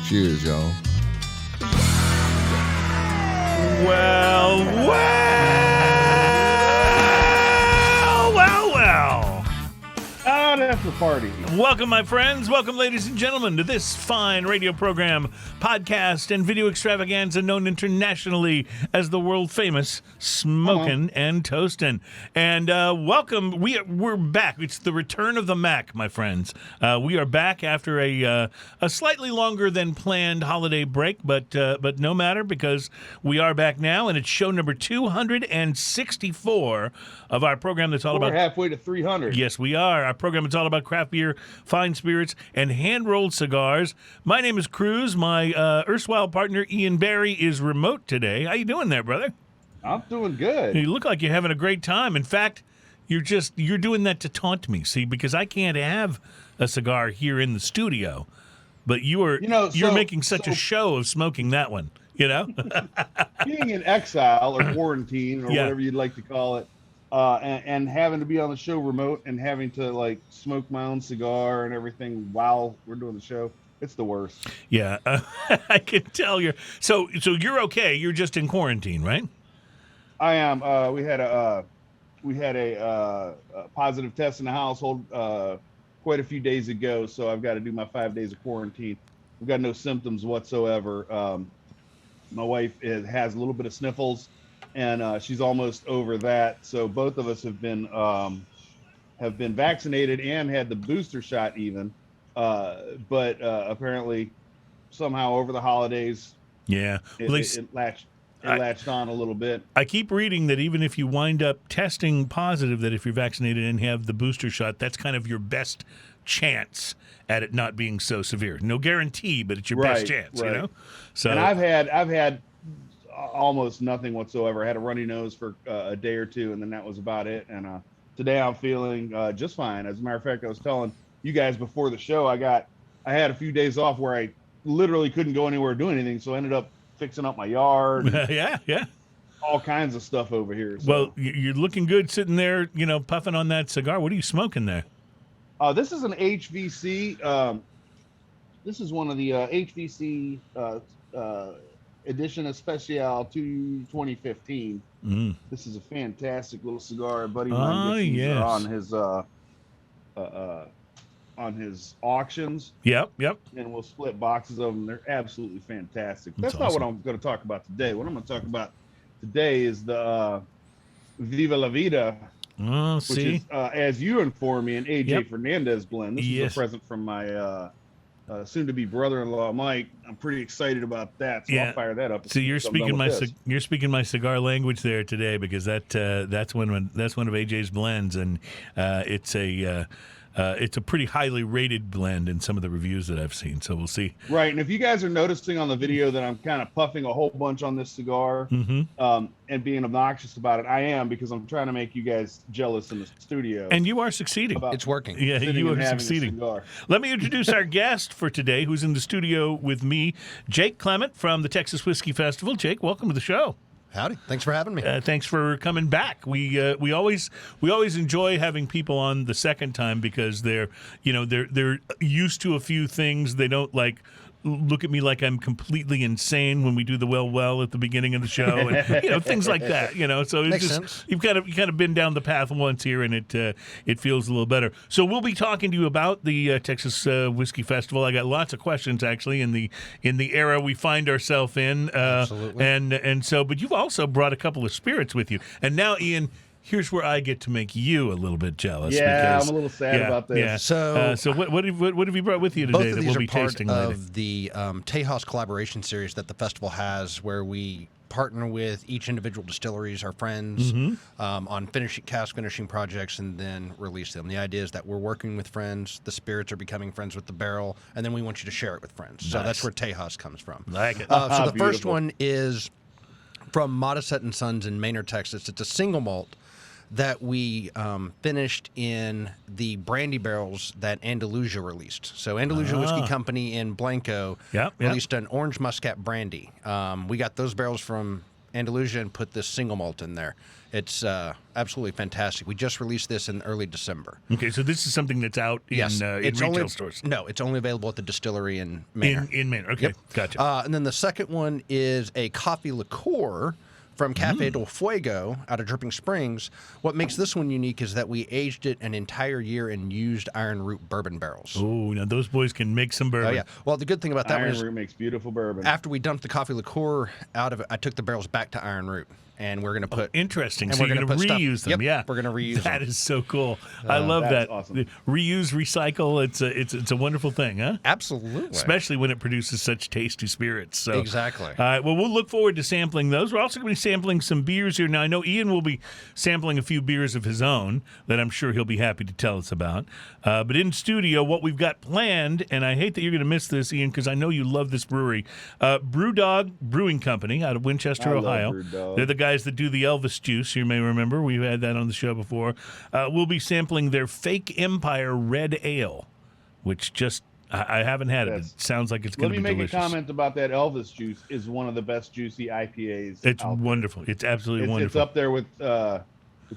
Cheers, y'all. Well. That's the party. Welcome, my friends. Welcome, ladies and gentlemen, to this fine radio program, podcast, and video extravaganza known internationally as the world-famous Smokin' and Toastin'. And welcome. We're back. It's the return of the Mac, my friends. We are back after a slightly longer than planned holiday break, but no matter, because we are back now, and it's show number 264 of our program that's all about... We're halfway to 300. Yes, we are. Our program is all about craft beer, fine spirits, and hand-rolled cigars. My name is Cruze. My erstwhile partner, Ian Barry, is remote today. How you doing there, brother? I'm doing good. You look like you're having a great time. In fact, you're doing that to taunt me, see, because I can't have a cigar here in the studio, but you're making such a show of smoking that one, you know? Being in exile or quarantine or whatever you'd like to call it, and having to be on the show remote and having to like smoke my own cigar and everything while we're doing the show, it's the worst. Yeah, I can tell you. So you're okay. You're just in quarantine, right? I am. We had a positive test in the household quite a few days ago, so I've got to do my 5 days of quarantine. We've got no symptoms whatsoever. My wife has a little bit of sniffles, and she's almost over that. So both of us have been vaccinated and had the booster shot even. But apparently, somehow over the holidays, it latched on a little bit. I keep reading that even if you wind up testing positive, that if you're vaccinated and have the booster shot, that's kind of your best chance at it not being so severe. No guarantee, but it's your best chance, you know? So, and I've had almost nothing whatsoever. I had a runny nose for a day or two, and then that was about it. And today I'm feeling just fine. As a matter of fact, I was telling you guys before the show, I had a few days off where I literally couldn't go anywhere or do anything, so I ended up fixing up my yard. yeah. All kinds of stuff over here. So. Well, you're looking good sitting there, puffing on that cigar. What are you smoking there? This is an HVC. This is one of the HVC Edition Especial 2015. This is a fantastic little cigar. A buddy of mine gets on his auctions. Yep. And we'll split boxes of them. They're absolutely fantastic. That's awesome. Not what I'm going to talk about today. What I'm going to talk about today is the Viva La Vida. Which is, as you informed me, an AJ Fernandez blend. This is a present from my soon-to-be brother-in-law, Mike. I'm pretty excited about that, so I'll fire that up. So you're speaking my cigar language there today, because that's one of AJ's blends, and it's a pretty highly rated blend in some of the reviews that I've seen. So we'll see. Right, and if you guys are noticing on the video that I'm kind of puffing a whole bunch on this cigar and being obnoxious about it, I am, because I'm trying to make you guys jealous in the studio. And you are succeeding. It's working. Yeah, you are succeeding. Let me introduce our guest for today, who's in the studio with me, Jake Clement from the Texas Whiskey Festival. Jake, welcome to the show. Howdy. Thanks for having me. Thanks for coming back. We always enjoy having people on the second time, because they're used to a few things. They don't look at me like I'm completely insane when we do the well at the beginning of the show, and things like that. So it's Makes just sense. you've kind of been down the path once here, and it feels a little better. So we'll be talking to you about the Texas Whiskey Festival. I got lots of questions actually in the era we find ourselves in. Absolutely. But you've also brought a couple of spirits with you, and now Ian, here's where I get to make you a little bit jealous. Yeah, because, I'm a little sad about this. Yeah. So what have you brought with you today that we'll be tasting later? Both of these are part of the Tejas collaboration series that the festival has, where we partner with each individual distilleries, our friends, on cask finishing projects, and then release them. The idea is that we're working with friends, the spirits are becoming friends with the barrel, and then we want you to share it with friends. Nice. So that's where Tejas comes from. Like it. So the first one is from Modisette & Sons in Maynard, Texas. It's a single malt that we finished in the brandy barrels that Andalusia released. So Andalusia Whiskey Company in Blanco released an orange muscat brandy. We got those barrels from Andalusia and put this single malt in there. It's absolutely fantastic. We just released this in early December. Okay, so this is something that's out in retail stores. No, it's only available at the distillery in Manor. In Manor, okay, gotcha. And then the second one is a coffee liqueur from Cafe del Fuego out of Dripping Springs. What makes this one unique is that we aged it an entire year in used iron root bourbon barrels. Oh, now those boys can make some bourbon. Oh, yeah. Well, the good thing about that Iron one is root makes beautiful bourbon. after we dumped the coffee liqueur out of it, I took the barrels back to iron root. And we're going to put... Interesting. And So we're you're going to reuse them. Yep, Yeah. we're going to reuse them. That is so cool. I love that's that. awesome. Reuse, recycle. It's a wonderful thing, huh? Absolutely. Especially when it produces such tasty spirits. So, Exactly. All right. Well, we'll look forward to sampling those. We're also going to be sampling some beers here. Now, I know Ian will be sampling a few beers of his own that I'm sure he'll be happy to tell us about. But in studio, what we've got planned, and I hate that you're going to miss this, Ian, because I know you love this brewery, BrewDog Brewing Company out of Winchester, I love Ohio. BrewDog. They're the guys that do the Elvis juice. You may remember. We've had that on the show before. We'll be sampling their Fake Empire Red Ale, which just... I haven't had it. Yes. It sounds like it's going to be delicious. Let me make a comment about that Elvis juice. Is one of the best juicy IPAs. It's out there. wonderful. It's absolutely It's wonderful. up there with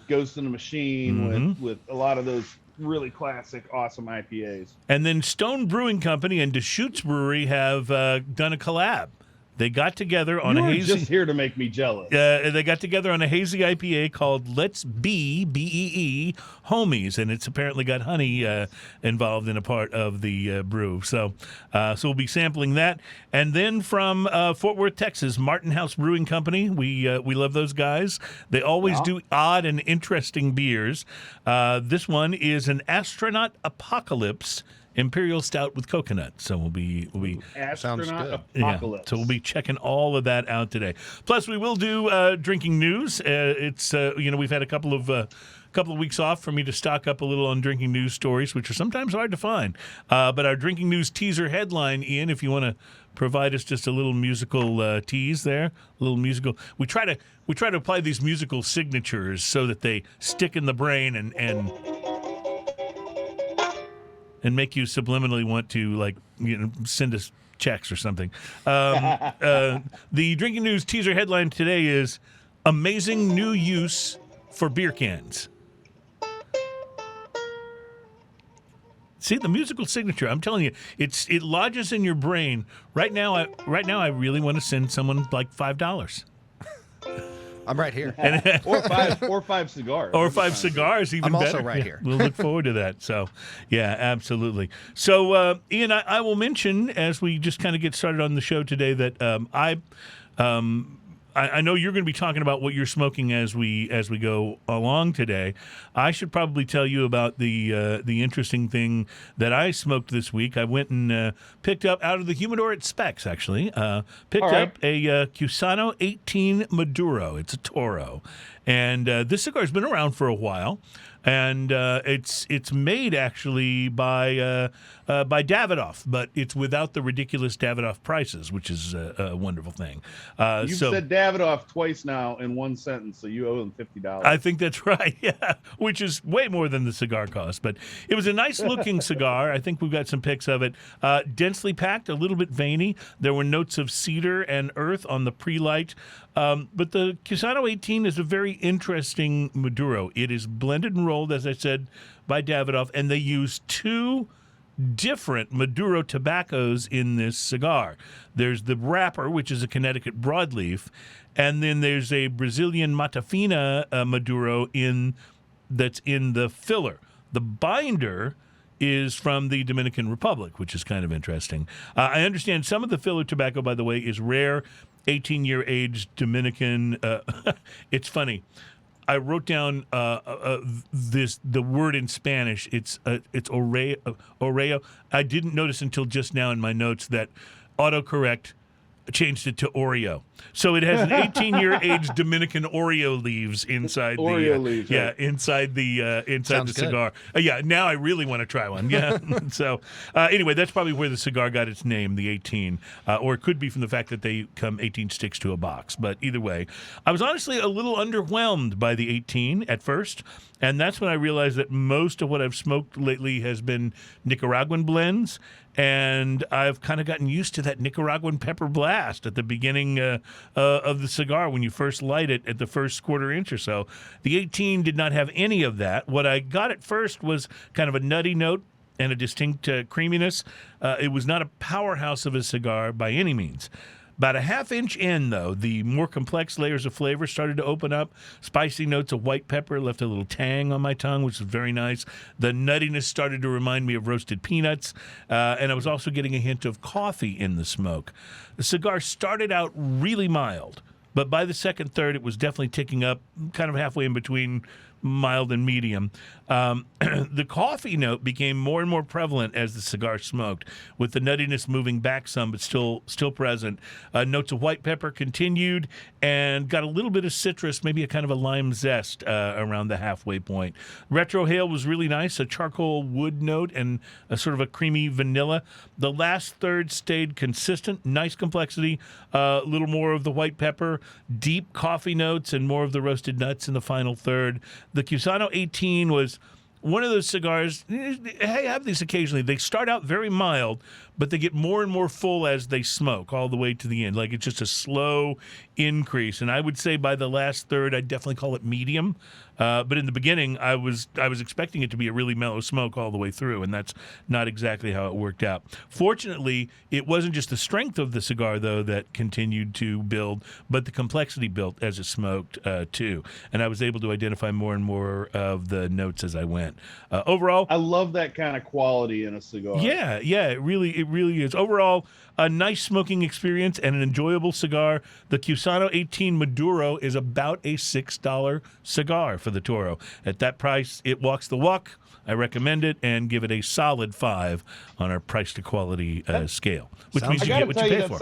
Ghost in the Machine, with a lot of those really classic, awesome IPAs. And then Stone Brewing Company and Deschutes Brewery have done a collab. They got together on You a were hazy. just here to make me jealous. They got together on a hazy IPA called Let's Be BEE Homies, and it's apparently got honey involved in a part of the brew. So we'll be sampling that. And then from Fort Worth, Texas, Martin House Brewing Company. We love those guys. They always do odd and interesting beers. This one is an Astronaut Apocalypse Imperial Stout with coconut. So we'll be Astronaut Sounds good. Apocalypse. so we'll be checking all of that out today. Plus, we will do drinking news. It's we've had a couple of weeks off for me to stock up a little on drinking news stories, which are sometimes hard to find. But our drinking news teaser headline, Ian, if you want to provide us just a little musical tease there, a little musical. We try to apply these musical signatures so that they stick in the brain and make you subliminally want to send us checks or something. The drinking news teaser headline today is amazing new use for beer cans. See, the musical signature, I'm telling you, it lodges in your brain. Right now I really want to send someone like $5. I'm right here. or five cigars. Or 5 cigars, even I'm better. also right here. We'll look forward to that. So, yeah, absolutely. So, Ian, I will mention as we just kind of get started on the show today that I know you're going to be talking about what you're smoking as we go along today. I should probably tell you about the interesting thing that I smoked this week. I went and picked up out of the humidor at Specs, actually. Picked up a Cusano 18 Maduro. It's a Toro, and this cigar has been around for a while. And it's made actually by Davidoff, but it's without the ridiculous Davidoff prices, which is a wonderful thing. You've said Davidoff twice now in one sentence, so you owe them $50. I think that's right, yeah, which is way more than the cigar cost. But it was a nice-looking cigar. I think we've got some pics of it. Densely packed, a little bit veiny. There were notes of cedar and earth on the pre-light. But the Cusano 18 is a very interesting Maduro. It is blended and rolled, as I said, by Davidoff, and they use 2 different Maduro tobaccos in this cigar. There's the wrapper, which is a Connecticut broadleaf, and then there's a Brazilian Matafina Maduro that's in the filler. The binder is from the Dominican Republic, which is kind of interesting. I understand some of the filler tobacco, by the way, is rare 18-year aged Dominican. It's funny. I wrote down the word in Spanish. It's Oreo. I didn't notice until just now in my notes that autocorrect changed it to Oreo. So it has an 18-year aged Dominican Oreo leaves inside inside the Sounds cigar. Yeah, now I really want to try one. Yeah. So anyway, that's probably where the cigar got its name, the 18, or it could be from the fact that they come 18 sticks to a box. But either way, I was honestly a little underwhelmed by the 18 at first, and that's when I realized that most of what I've smoked lately has been Nicaraguan blends. And I've kind of gotten used to that Nicaraguan pepper blast at the beginning of the cigar when you first light it at the first quarter inch or so. The 18 did not have any of that. What I got at first was kind of a nutty note and a distinct creaminess. It was not a powerhouse of a cigar by any means. About a half inch in, though, the more complex layers of flavor started to open up. Spicy notes of white pepper left a little tang on my tongue, which was very nice. The nuttiness started to remind me of roasted peanuts, and I was also getting a hint of coffee in the smoke. The cigar started out really mild, but by the second third, it was definitely ticking up, kind of halfway in between mild and medium. The coffee note became more and more prevalent as the cigar smoked, with the nuttiness moving back some, but still present. Notes of white pepper continued and got a little bit of citrus, maybe a kind of a lime zest around the halfway point. Retrohale was really nice, a charcoal wood note and a sort of a creamy vanilla. The last third stayed consistent, nice complexity, a little more of the white pepper, deep coffee notes, and more of the roasted nuts in the final third. The Cusano 18 was one of those cigars. I have these occasionally. They start out very mild, but they get more and more full as they smoke all the way to the end. Like it's just a slow increase. And I would say by the last third, I'd definitely call it medium. But in the beginning, I was expecting it to be a really mellow smoke all the way through, and that's not exactly how it worked out. Fortunately, it wasn't just the strength of the cigar, though, that continued to build, but the complexity built as it smoked, too. And I was able to identify more and more of the notes as I went. Overall, I love that kind of quality in a cigar. Yeah, it really is. Overall, a nice smoking experience and an enjoyable cigar. The Cusano 18 Maduro is about a $6 cigar for the Toro. At that price, it walks the walk. I recommend it and give it a solid 5 on our price to quality scale, which means you get what you pay for.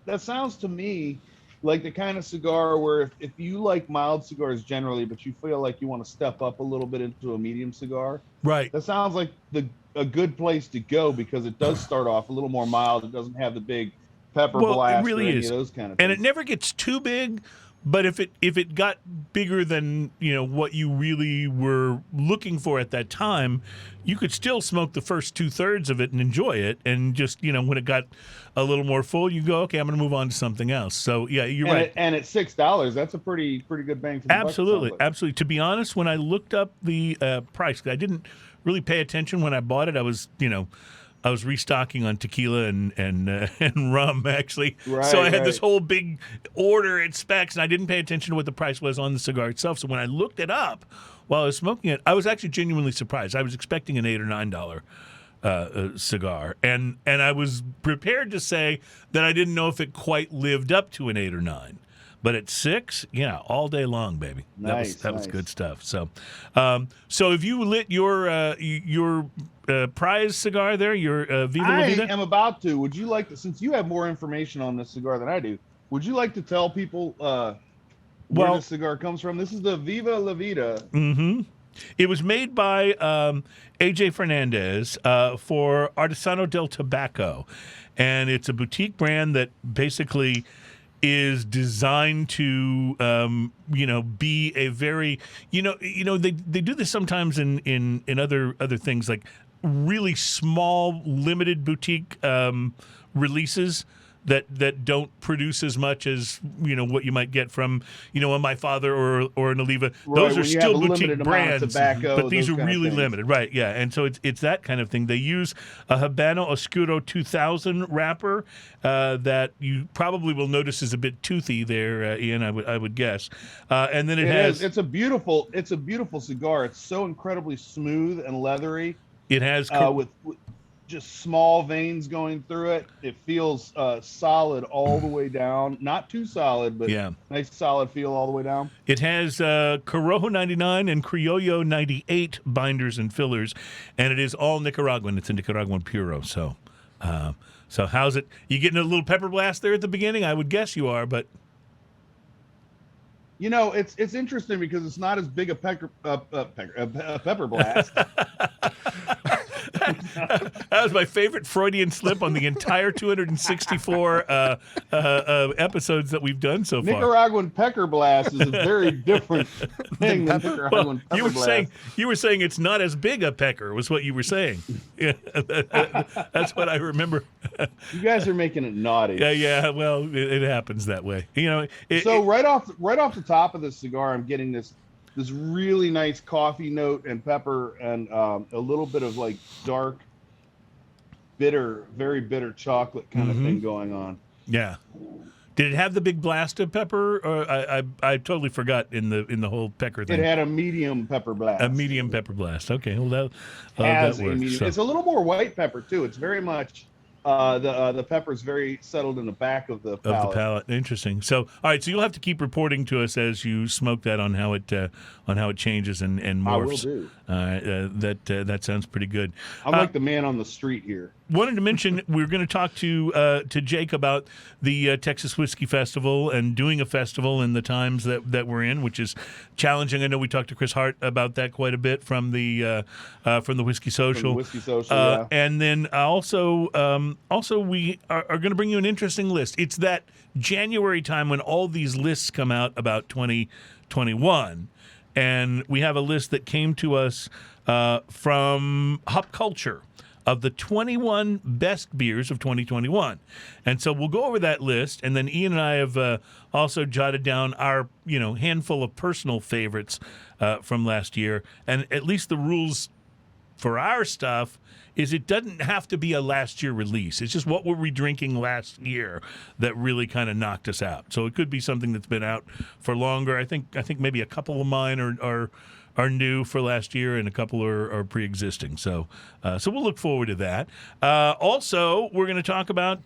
That sounds to me like the kind of cigar where if you like mild cigars generally, but you feel like you want to step up a little bit into a medium cigar, right? That sounds like a good place to go because it does start off a little more mild. It doesn't have the big pepper blast. It really or any is. Of those kind of things. And it never gets too big. But if it got bigger than what you really were looking for at that time, you could still smoke the first 2/3 of it and enjoy it. And just when it got a little more full, you go, okay, I'm going to move on to something else. So yeah, you're right. And at $6, that's a pretty good bang for the buck. Absolutely. To be honest, when I looked up the price, I didn't really pay attention when I bought it. I was restocking on tequila and rum, actually. Right, so I had this whole big order and specs, and I didn't pay attention to what the price was on the cigar itself. So when I looked it up while I was smoking it, I was actually genuinely surprised. I was expecting an $8 or $9 cigar, and I was prepared to say that I didn't know if it quite lived up to an 8 or 9. But at $6, all day long, baby. That was good stuff. So, so have you lit your prize cigar there? Your Viva La Vida? I am about to. Would you like to? Since you have more information on this cigar than I do, would you like to tell people where this cigar comes from? This is the Viva La Vida. Mm-hmm. It was made by AJ Fernandez for Artesano del Tobacco, and it's a boutique brand that basically is designed to be a very they do this sometimes in other things, like really small limited boutique releases that don't produce as much as what you might get from a My Father or an Oliva. Those are still boutique brands, tobacco, but these are really limited, right? Yeah, and so it's that kind of thing. They use a Habano Oscuro 2000 wrapper that you probably will notice is a bit toothy there, Ian. I would guess, and then it's a beautiful cigar. It's so incredibly smooth and leathery. It has with just small veins going through it. It feels solid all the way down. Not too solid, but nice solid feel all the way down. It has Corojo 99 and Criollo 98 binders and fillers, and it is all Nicaraguan. It's a Nicaraguan Puro. So how's it? You getting a little pepper blast there at the beginning? I would guess you are, but it's interesting because it's not as big a pepper blast. That was my favorite Freudian slip on the entire 264 episodes that we've done so far. Nicaraguan pecker blast is a very different thing than Nicaraguan pepper blast. You were saying it's not as big a pecker, was what you were saying. Yeah, that's what I remember. You guys are making it naughty. Yeah. Well, it happens that way. Right off the top of the cigar, I'm getting this really nice coffee note and pepper and a little bit of like dark, bitter, very bitter chocolate kind of thing going on. Yeah. Did it have the big blast of pepper? Or I totally forgot in the whole pecker thing. It had a medium pepper blast. A medium pepper blast. Okay, well that works. So. It's a little more white pepper too. It's very much the pepper's very settled in the back of the palate. Interesting. So, all right. So you'll have to keep reporting to us as you smoke that on how it changes and morphs. I will do. That sounds pretty good. I'm like the man on the street here. Wanted to mention we're going to talk to Jake about the Texas Whiskey Festival and doing a festival in the times that we're in, which is challenging. I know we talked to Chris Hart about that quite a bit from the Whiskey Social. Yeah. And then also we are going to bring you an interesting list. It's that January time when all these lists come out about 2021, and we have a list that came to us from Hop Culture of the 21 best beers of 2021. And so we'll go over that list, and then Ian and I have also jotted down our handful of personal favorites from last year. And at least the rules for our stuff is it doesn't have to be a last year release. It's just what were we drinking last year that really kind of knocked us out. So it could be something that's been out for longer. I think maybe a couple of mine are new for last year, and a couple are pre-existing. So we'll look forward to that. Also, we're going to talk about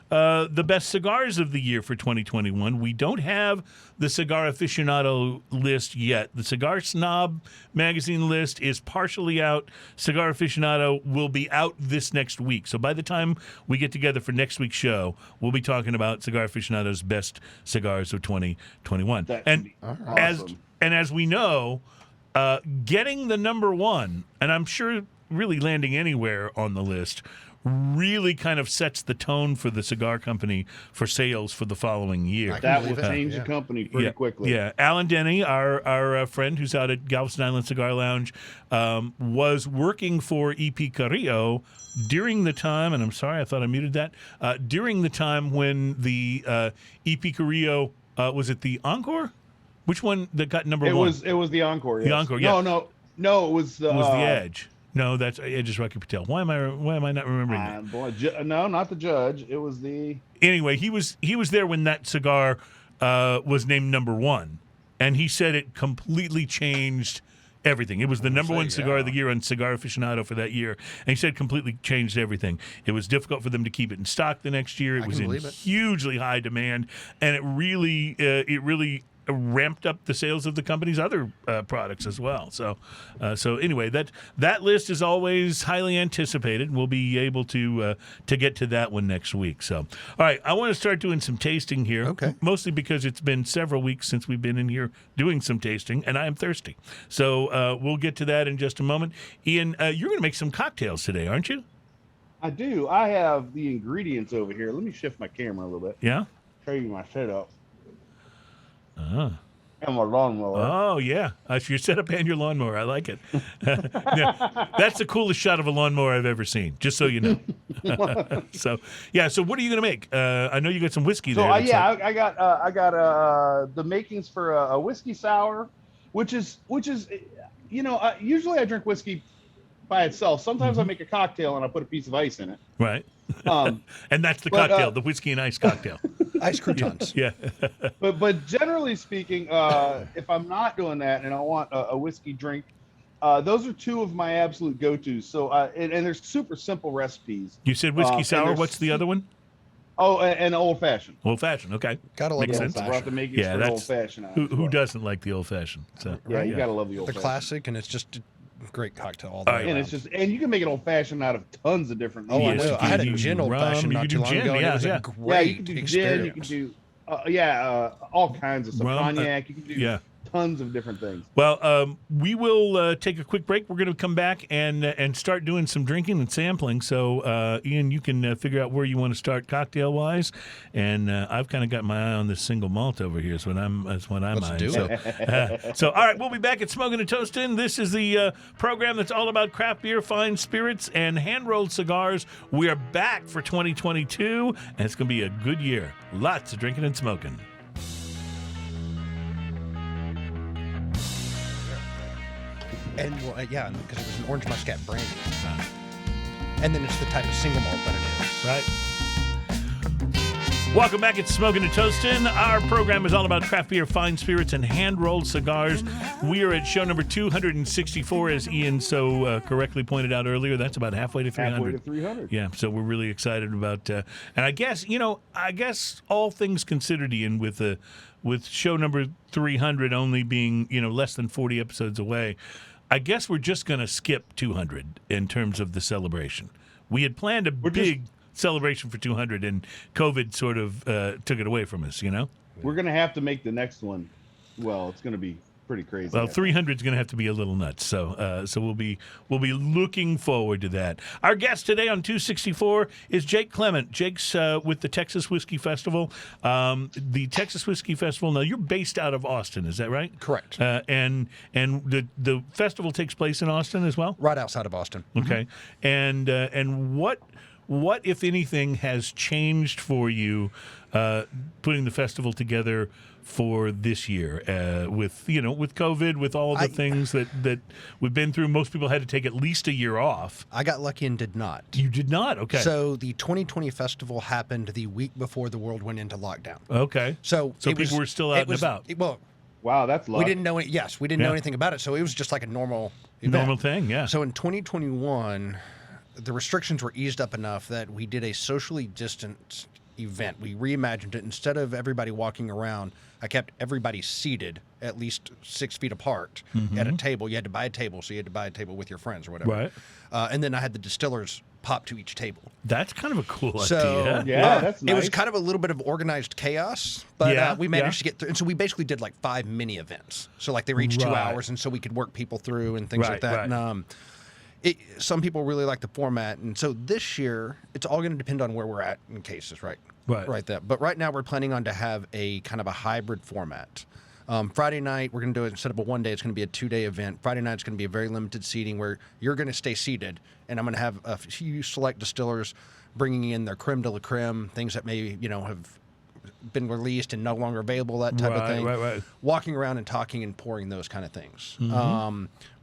the best cigars of the year for 2021. We don't have the Cigar Aficionado list yet. The Cigar Snob magazine list is partially out. Cigar Aficionado will be out this next week. So by the time we get together for next week's show, we'll be talking about Cigar Aficionado's best cigars of 2021. And awesome. As we know, getting the number one, and I'm sure really landing anywhere on the list, really kind of sets the tone for the cigar company for sales for the following year. That will change the company pretty quickly. Yeah. Alan Denny, our friend who's out at Galveston Island Cigar Lounge, was working for EP Carrillo during the time, and I'm sorry, I thought I muted that, during the time when the EP Carrillo, was it the Encore? Which one that got number one? It was the Encore. Yes. The Encore, yeah. No, it was the Edge. No, that's Edge's Rocky Patel. Why am I not remembering that? No, not the Judge. It was the. Anyway, he was there when that cigar was named number one, and he said it completely changed everything. It was the number one cigar of the year on Cigar Aficionado for that year, and he said completely changed everything. It was difficult for them to keep it in stock the next year. It was in hugely high demand, and it really ramped up the sales of the company's other products as well. So anyway, that list is always highly anticipated. We'll be able to get to that one next week. So, all right, I want to start doing some tasting here. Okay. Mostly because it's been several weeks since we've been in here doing some tasting, and I am thirsty. So we'll get to that in just a moment. Ian, you're going to make some cocktails today, aren't you? I do. I have the ingredients over here. Let me shift my camera a little bit. Yeah. Show you my setup. Ah. And my lawnmower. Oh, yeah. Your setup and your lawnmower. I like it. Yeah, that's the coolest shot of a lawnmower I've ever seen, just so you know. So what are you going to make? I know you got some whiskey there. I got the makings for a whiskey sour, which is usually I drink whiskey by itself. Sometimes I make a cocktail and I put a piece of ice in it. Right. And that's the cocktail, the whiskey and ice cocktail. Ice croutons. Yeah. but generally speaking, if I'm not doing that and I want a whiskey drink, those are two of my absolute go-tos. So and they're super simple recipes. You said whiskey sour. What's the other one? Oh, and old-fashioned. Old-fashioned. Okay. Gotta love Makes the sense. old-fashioned. Brought the makings for old-fashioned. Who doesn't like the old-fashioned? So, you gotta love the old-fashioned. The classic, and it's just great cocktail all the way around. And you can make it old fashioned out of tons of different. Oh, I know. I had a gin old fashioned not too long ago. Yeah, it was a great you can do gin. You can do all kinds of stuff. Cognac. You can do tons of different things. Well, we will take a quick break. We're going to come back and start doing some drinking and sampling. So, Ian, you can figure out where you want to start cocktail-wise. And I've kind of got my eye on this single malt over here. That's what I'm Let's eyeing. do So, all right, we'll be back at Smoking and Toasting. This is the program that's all about craft beer, fine spirits, and hand-rolled cigars. We are back for 2022, and it's going to be a good year. Lots of drinking and smoking. And well, yeah, because it was an orange muscat brandy. And then it's the type of single malt that it is. Right. Welcome back. It's Smoking and Toasting. Our program is all about craft beer, fine spirits, and hand-rolled cigars. We are at show number 264, as Ian so correctly pointed out earlier. That's about halfway to 300. Halfway to 300. Yeah, so we're really excited about. And I guess all things considered, Ian, with show number 300 only being less than 40 episodes away, I guess we're just going to skip 200 in terms of the celebration. We had planned a big celebration for 200, and COVID sort of took it away from us. We're going to have to make the next one. Well, it's going to be pretty crazy. Well, 300 is going to have to be a little nuts. So we'll be looking forward to that. Our guest today on 264 is Jake Clement. Jake's with the Texas Whiskey Festival. The Texas Whiskey Festival. Now, you're based out of Austin, is that right? Correct. And the festival takes place in Austin as well? Right outside of Austin. Okay. And what, if anything, has changed for you putting the festival together for this year with COVID, with all the things that we've been through? Most people had to take at least a year off. I got lucky and did not. You did not? Okay. So the 2020 festival happened the week before the world went into lockdown. Okay. So people were still out and about. Wow, that's luck. We didn't know. We didn't know anything about it, so it was just like a normal event. Normal thing, yeah. So in 2021, the restrictions were eased up enough that we did a socially distanced event. We reimagined it. Instead of everybody walking around, I kept everybody seated at least 6 feet apart at a table. You had to buy a table, so you had to buy a table with your friends or whatever. Right. And then I had the distillers pop to each table. That's kind of a cool So, idea. Yeah, that's nice. It was kind of a little bit of organized chaos, but we managed to get through. And so we basically did like 5 mini events. So like they were each 2 hours, and so we could work people through and things like that. Right. And some people really like the format, and so this year it's all going to depend on where we're at in cases, right? But right now we're planning on to have a kind of a hybrid format. Friday night we're going to do it instead of a 1 day. It's going to be a 2-day event. Friday night it's going to be a very limited seating where you're going to stay seated, and I'm going to have a few select distillers bringing in their creme de la creme, things that may have been released and no longer available, that type of thing. Right. Walking around and talking and pouring those kind of things.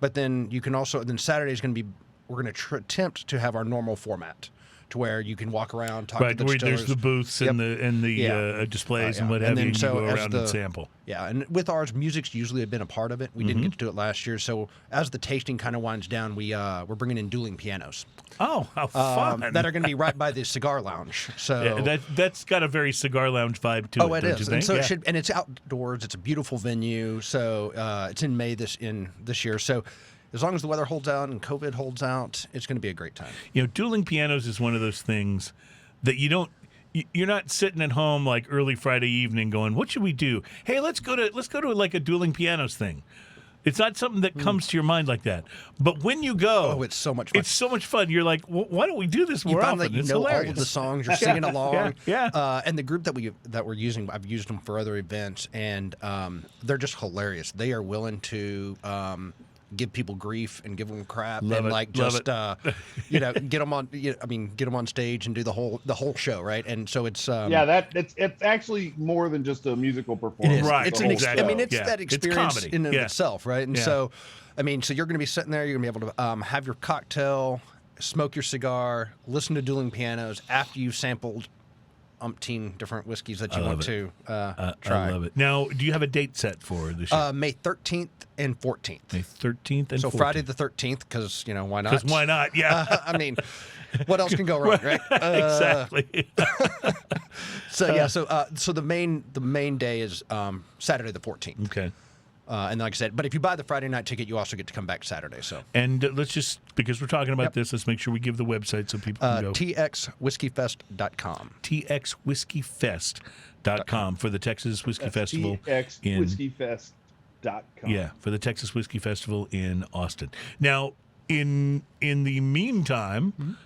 But then you can also, then Saturday is going to be, we're going to attempt to have our normal format to where you can walk around, talk to the where distillers. there's the booths and the displays and what have you, and you go around and sample. Yeah, and with ours, music's usually been a part of it. We didn't get to do it last year, so as the tasting kind of winds down, we're bringing in dueling pianos. Oh, how fun! That are going to be right by the cigar lounge. So that's got a very cigar lounge vibe to it. Oh, it is. And so it should, and it's outdoors. It's a beautiful venue. So it's in May this year. So as long as the weather holds out and COVID holds out, it's going to be a great time. Dueling pianos is one of those things that you're not sitting at home like early Friday evening going, what should we do? Hey, let's go to like a dueling pianos thing. It's not something that comes to your mind like that. But when you go, it's so much fun. It's so much fun. You're like, why don't we do this more often? Like, you it's know hilarious. all of the songs. You're singing along. Yeah. And the group that we're using, I've used them for other events, and they're just hilarious. They are willing to give people grief and give them crap get them on. Get them on stage and do the whole show, right? And so it's it's actually more than just a musical performance. Right. It's that experience in and of itself, right? And so you're going to be sitting there. You're going to be able to have your cocktail, smoke your cigar, listen to dueling pianos after you've sampled umpteen different whiskeys that you want to try. I love it. Now, do you have a date set for this year? May 13th and 14th. May 13th and 14th. So Friday the 13th, because, why not? Because why not? Yeah. What else can go wrong, right? Exactly. So the main day is Saturday the 14th. Okay. And like I said, but if you buy the Friday night ticket, you also get to come back Saturday. So, and let's just, because we're talking about this, let's make sure we give the website so people can go. TXWhiskeyFest.com. TXWhiskeyFest.com for the Texas Whiskey Festival. TX Whiskey Fest. Yeah, for the Texas Whiskey Festival in Austin. Now, in the meantime,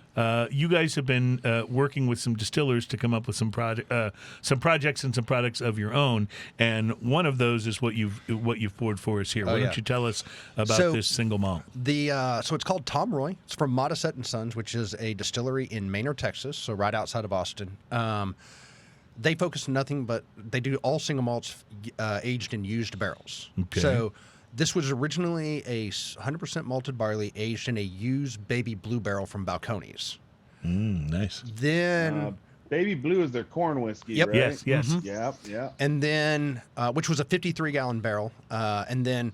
you guys have been working with some distillers to come up with some projects and some products of your own, and one of those is what you've poured for us here. Why don't you tell us about this single malt? So it's called Tom Roy. It's from Modisette and Sons, which is a distillery in Maynard, Texas, so right outside of Austin. They focus on nothing but they do all single malts aged in used barrels. Okay. So this was originally a 100% malted barley aged in a used baby blue barrel from Balcones. Nice. Then Baby Blue is their corn whiskey, Yep. right? Yes. Mm-hmm. Yep. And then, which was a 53-gallon barrel, and then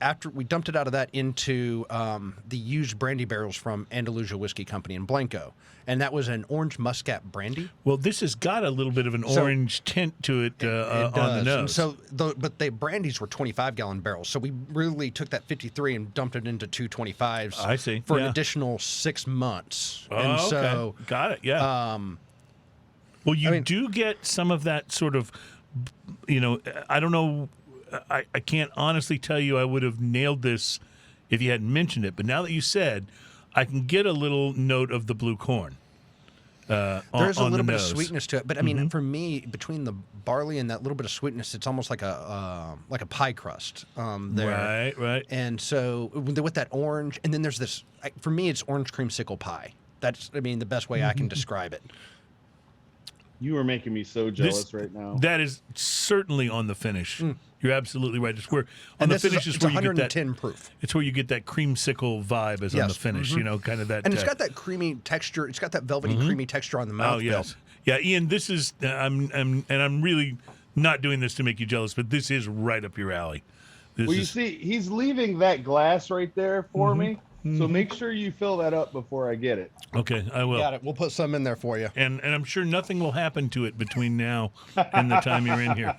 after we dumped it out of that into the used brandy barrels from Andalusia Whiskey Company in Blanco, and that was an orange muscat brandy. Well, this has got a little bit of an orange tint to it, on the nose. And so, but the brandies were 25-gallon barrels, so we really took that 53 and dumped it into 225s. I see. For an additional 6 months. Oh, and so, okay. Got it. Yeah. Well, you do get some of that sort of, I don't know. I can't honestly tell you I would have nailed this if you hadn't mentioned it. But now that you said, I can get a little note of the blue corn. There's a little bit of nose. sweetness to it, but I mean, for me, between the barley and that little bit of sweetness, it's almost like a pie crust there. Right. And so with that orange, and then there's this. For me, it's orange creamsicle pie. That's, the best way I can describe it. You are making me so jealous right now. That is certainly on the finish. You're absolutely right. It's where on And the this finish is is where you get 110 that. proof. It's where you get that creamsicle vibe as on the finish. Kind of that. And it's got that creamy texture. It's got that velvety, creamy texture on the mouth. Oh yes, yeah, Ian. This is I'm really not doing this to make you jealous, but this is right up your alley. You see, he's leaving that glass right there for me. So make sure you fill that up before I get it. Okay, I will. Got it. We'll put some in there for you. And I'm sure nothing will happen to it between now and the time you're in here.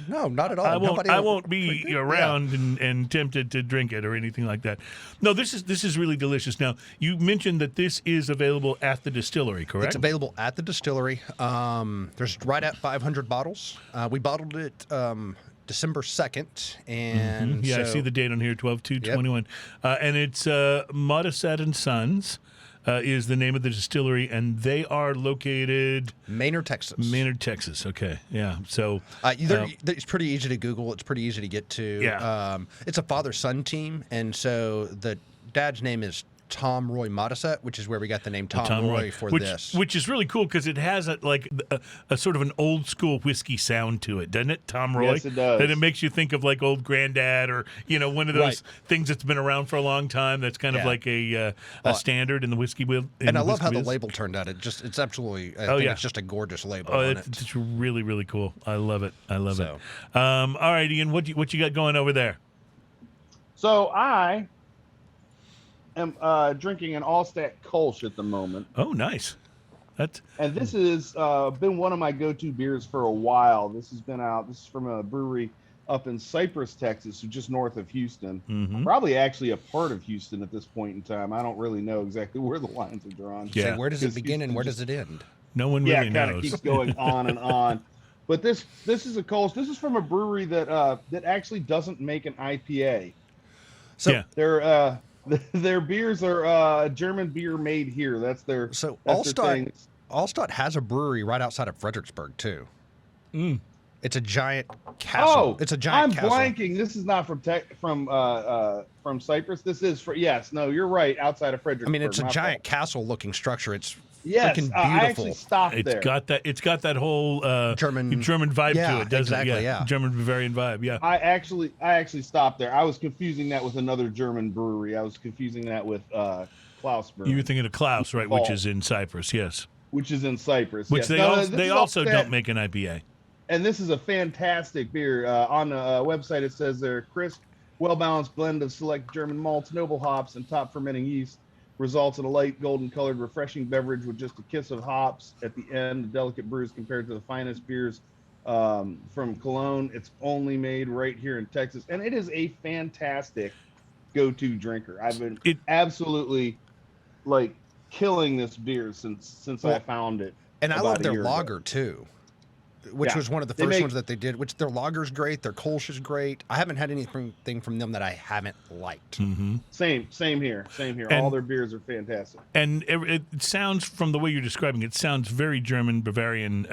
No, not at all. I won't be around and tempted to drink it or anything like that. No, this is really delicious. Now, you mentioned that this is available at the distillery, correct? It's available at the distillery. There's right at 500 bottles. We bottled it December 2nd, and I see the date on here, 12/2/21, and it's Modisette and Sons is the name of the distillery, and they are located Maynard, Texas. Maynard, Texas. Okay, yeah. So it's pretty easy to Google. It's pretty easy to get to. Yeah. It's a father-son team, and so the dad's name is Tom Roy Modisette, which is where we got the name Tom Roy for this. Which is really cool because it has a sort of an old school whiskey sound to it, doesn't it, Tom Roy? Yes, it does. And it makes you think of like old granddad or, one of those things that's been around for a long time that's kind of like a standard in the whiskey wheel. And I love how the label turned out. It's absolutely, I think it's just a gorgeous label on it. It's really, really cool. I love it. I love it. All right, Ian, what you got going over there? So I am drinking an Allstat Kolsch at the moment. Oh, nice. And this has been one of my go-to beers for a while. This has been out. This is from a brewery up in Cypress, Texas, just north of Houston. Probably actually a part of Houston at this point in time. I don't really know exactly where the lines are drawn. Yeah. Say, where does it begin and where does it end? No one really knows. Yeah, kind of keeps going on and on. But this is a Kolsch. This is from a brewery that actually doesn't make an IPA. So their beers are German beer made here. That's their Allstott has a brewery right outside of Fredericksburg too. It's a giant castle. Oh, it's a giant castle. I'm blanking. This is not from Cyprus. This is you're right, outside of Fredericksburg. It's a giant castle-looking structure. It's yes, freaking beautiful. I actually stopped there. It's got that whole German vibe to it, doesn't it? Yeah. German Bavarian vibe. Yeah. I actually stopped there. I was confusing that with another German brewery. I was confusing that with Klaus Brewing. You were thinking of Klaus, right? Which is in Cyprus. Yes. Which is in Cyprus. Which yes. they also don't make an IPA. And this is a fantastic beer. On the website, it says they're crisp, well-balanced blend of select German malts, noble hops, and top fermenting yeast. Results in a light golden-colored, refreshing beverage with just a kiss of hops at the end. A delicate brews compared to the finest beers from Cologne. It's only made right here in Texas, and it is a fantastic go-to drinker. I've been absolutely killing this beer since I found it. And I love their lager too. which Yeah. was one of the They first make- ones that they did. Which their lager's great, their Kolsch is great. I haven't had anything from them that I haven't liked. Same here. And- All their beers are fantastic. And it sounds, from the way you're describing it, sounds very German Bavarian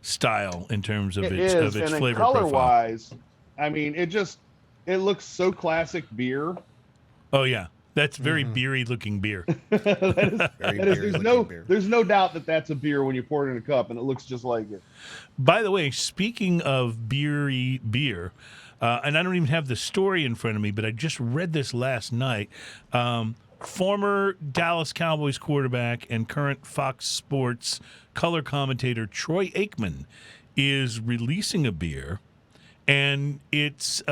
style in terms of It its is, of its and flavor color profile. wise, I mean, it looks so classic beer. Oh yeah, that's very beery looking beer. Very beery-looking beer. There's no doubt that that's a beer when you pour it in a cup, and it looks just like it. By the way, speaking of beery beer, and I don't even have the story in front of me, but I just read this last night. Former Dallas Cowboys quarterback and current Fox Sports color commentator Troy Aikman is releasing a beer, and it's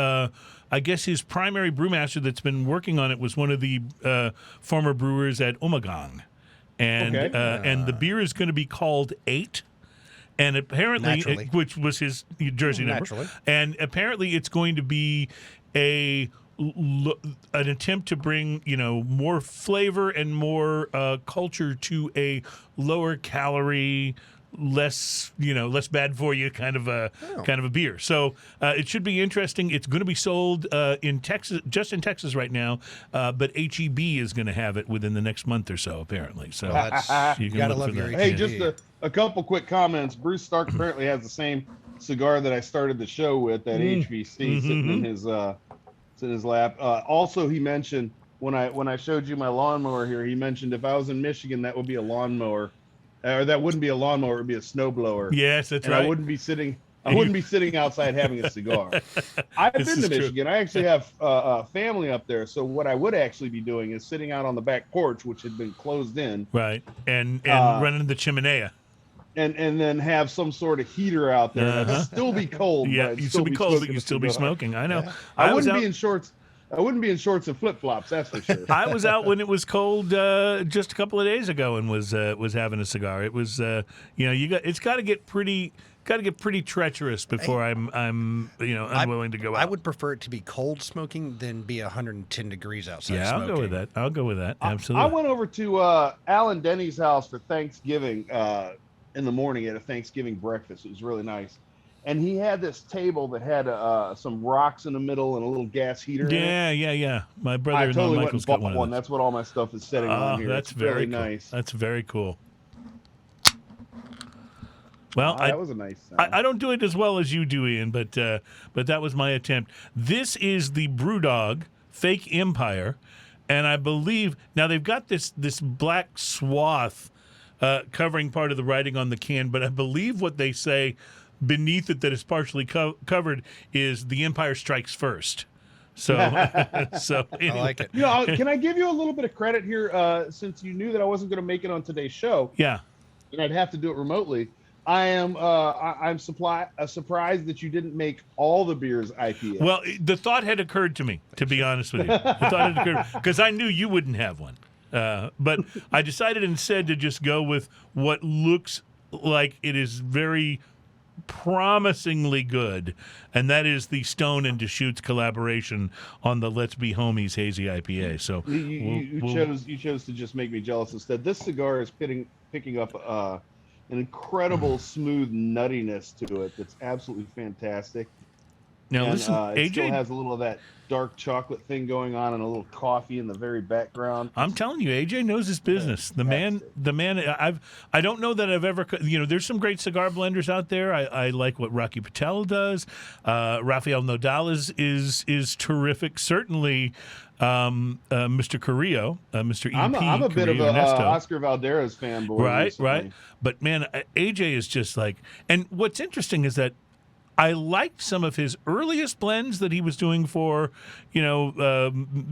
I guess his primary brewmaster that's been working on it was one of the former brewers at Omegang, and Okay. and the beer is going to be called 8. And apparently, Naturally. which was his jersey number, Naturally. and apparently it's going to be an attempt to bring more flavor and more culture to a lower calorie, less bad for you kind of a beer. So it should be interesting. It's going to be sold in Texas, just in Texas right now, but HEB is going to have it within the next month or so, apparently. So you can gotta look love for your that. Hey, HEB. just a couple quick comments. Bruce Stark apparently has the same cigar that I started the show with, that HVC sitting in his lap. Also, he mentioned when I showed you my lawnmower here, he mentioned if I was in Michigan, that would be a lawnmower, or that wouldn't be a lawnmower, it would be a snowblower. Yes, that's and right. I wouldn't be sitting outside having a cigar. I've This been is to true. Michigan. I actually have family up there. So what I would actually be doing is sitting out on the back porch, which had been closed in, Right, and running the chimenea. and then have some sort of heater out there. Uh-huh. It'd still be cold. Yeah, but I'd you still be cold, but smoking you a still be cigar. smoking. I know. Yeah. I was wouldn't out, be in shorts. I wouldn't be in shorts and flip flops. That's for sure. I was out when it was cold just a couple of days ago and was having a cigar. It was it's got to get pretty treacherous before I'm unwilling to go out. I would prefer it to be cold smoking than be 110 degrees outside. Yeah, I'll go with that. Absolutely. I went over to Alan Denny's house for Thanksgiving in the morning at a Thanksgiving breakfast. It was really nice. And he had this table that had some rocks in the middle and a little gas heater in it. Yeah. My I brother-in-law totally went Michael's and got bought one one. of those. That's what all my stuff is sitting on here. That's It's very really cool. nice. That's very cool. Well, That was a nice sound. I don't do it as well as you do, Ian, but that was my attempt. This is the BrewDog Fake Empire, and I believe now they've got this black swath covering part of the writing on the can, but I believe what they say beneath it that is partially covered is the Empire Strikes First. So, anyway. I like it. Can I give you a little bit of credit here? Since you knew that I wasn't going to make it on today's show, Yeah. and I'd have to do it remotely. I'm surprised that you didn't make all the beers IPA. Well, the thought had occurred to me, to be honest with you. The thought had occurred because I knew you wouldn't have one. But I decided instead to just go with what looks like it is very promisingly good, and that is the Stone and Deschutes collaboration on the Let's Be Homies Hazy IPA. So you chose to just make me jealous instead. This cigar is picking up an incredible smooth nuttiness to it that's absolutely fantastic. now And, listen, it still AJ. has a little of that dark chocolate thing going on and a little coffee in the very background. I'm telling you, AJ knows his business. The man. I don't know that I've ever. There's some great cigar blenders out there. I like what Rocky Patel does. Rafael Nodal is terrific. Certainly, Mr. Carrillo, Mr. EP. I'm a bit of Carrillo a Ernesto. Oscar Valderas fanboy. Right. recently. But man, AJ is just like. And what's interesting is that I liked some of his earliest blends that he was doing for,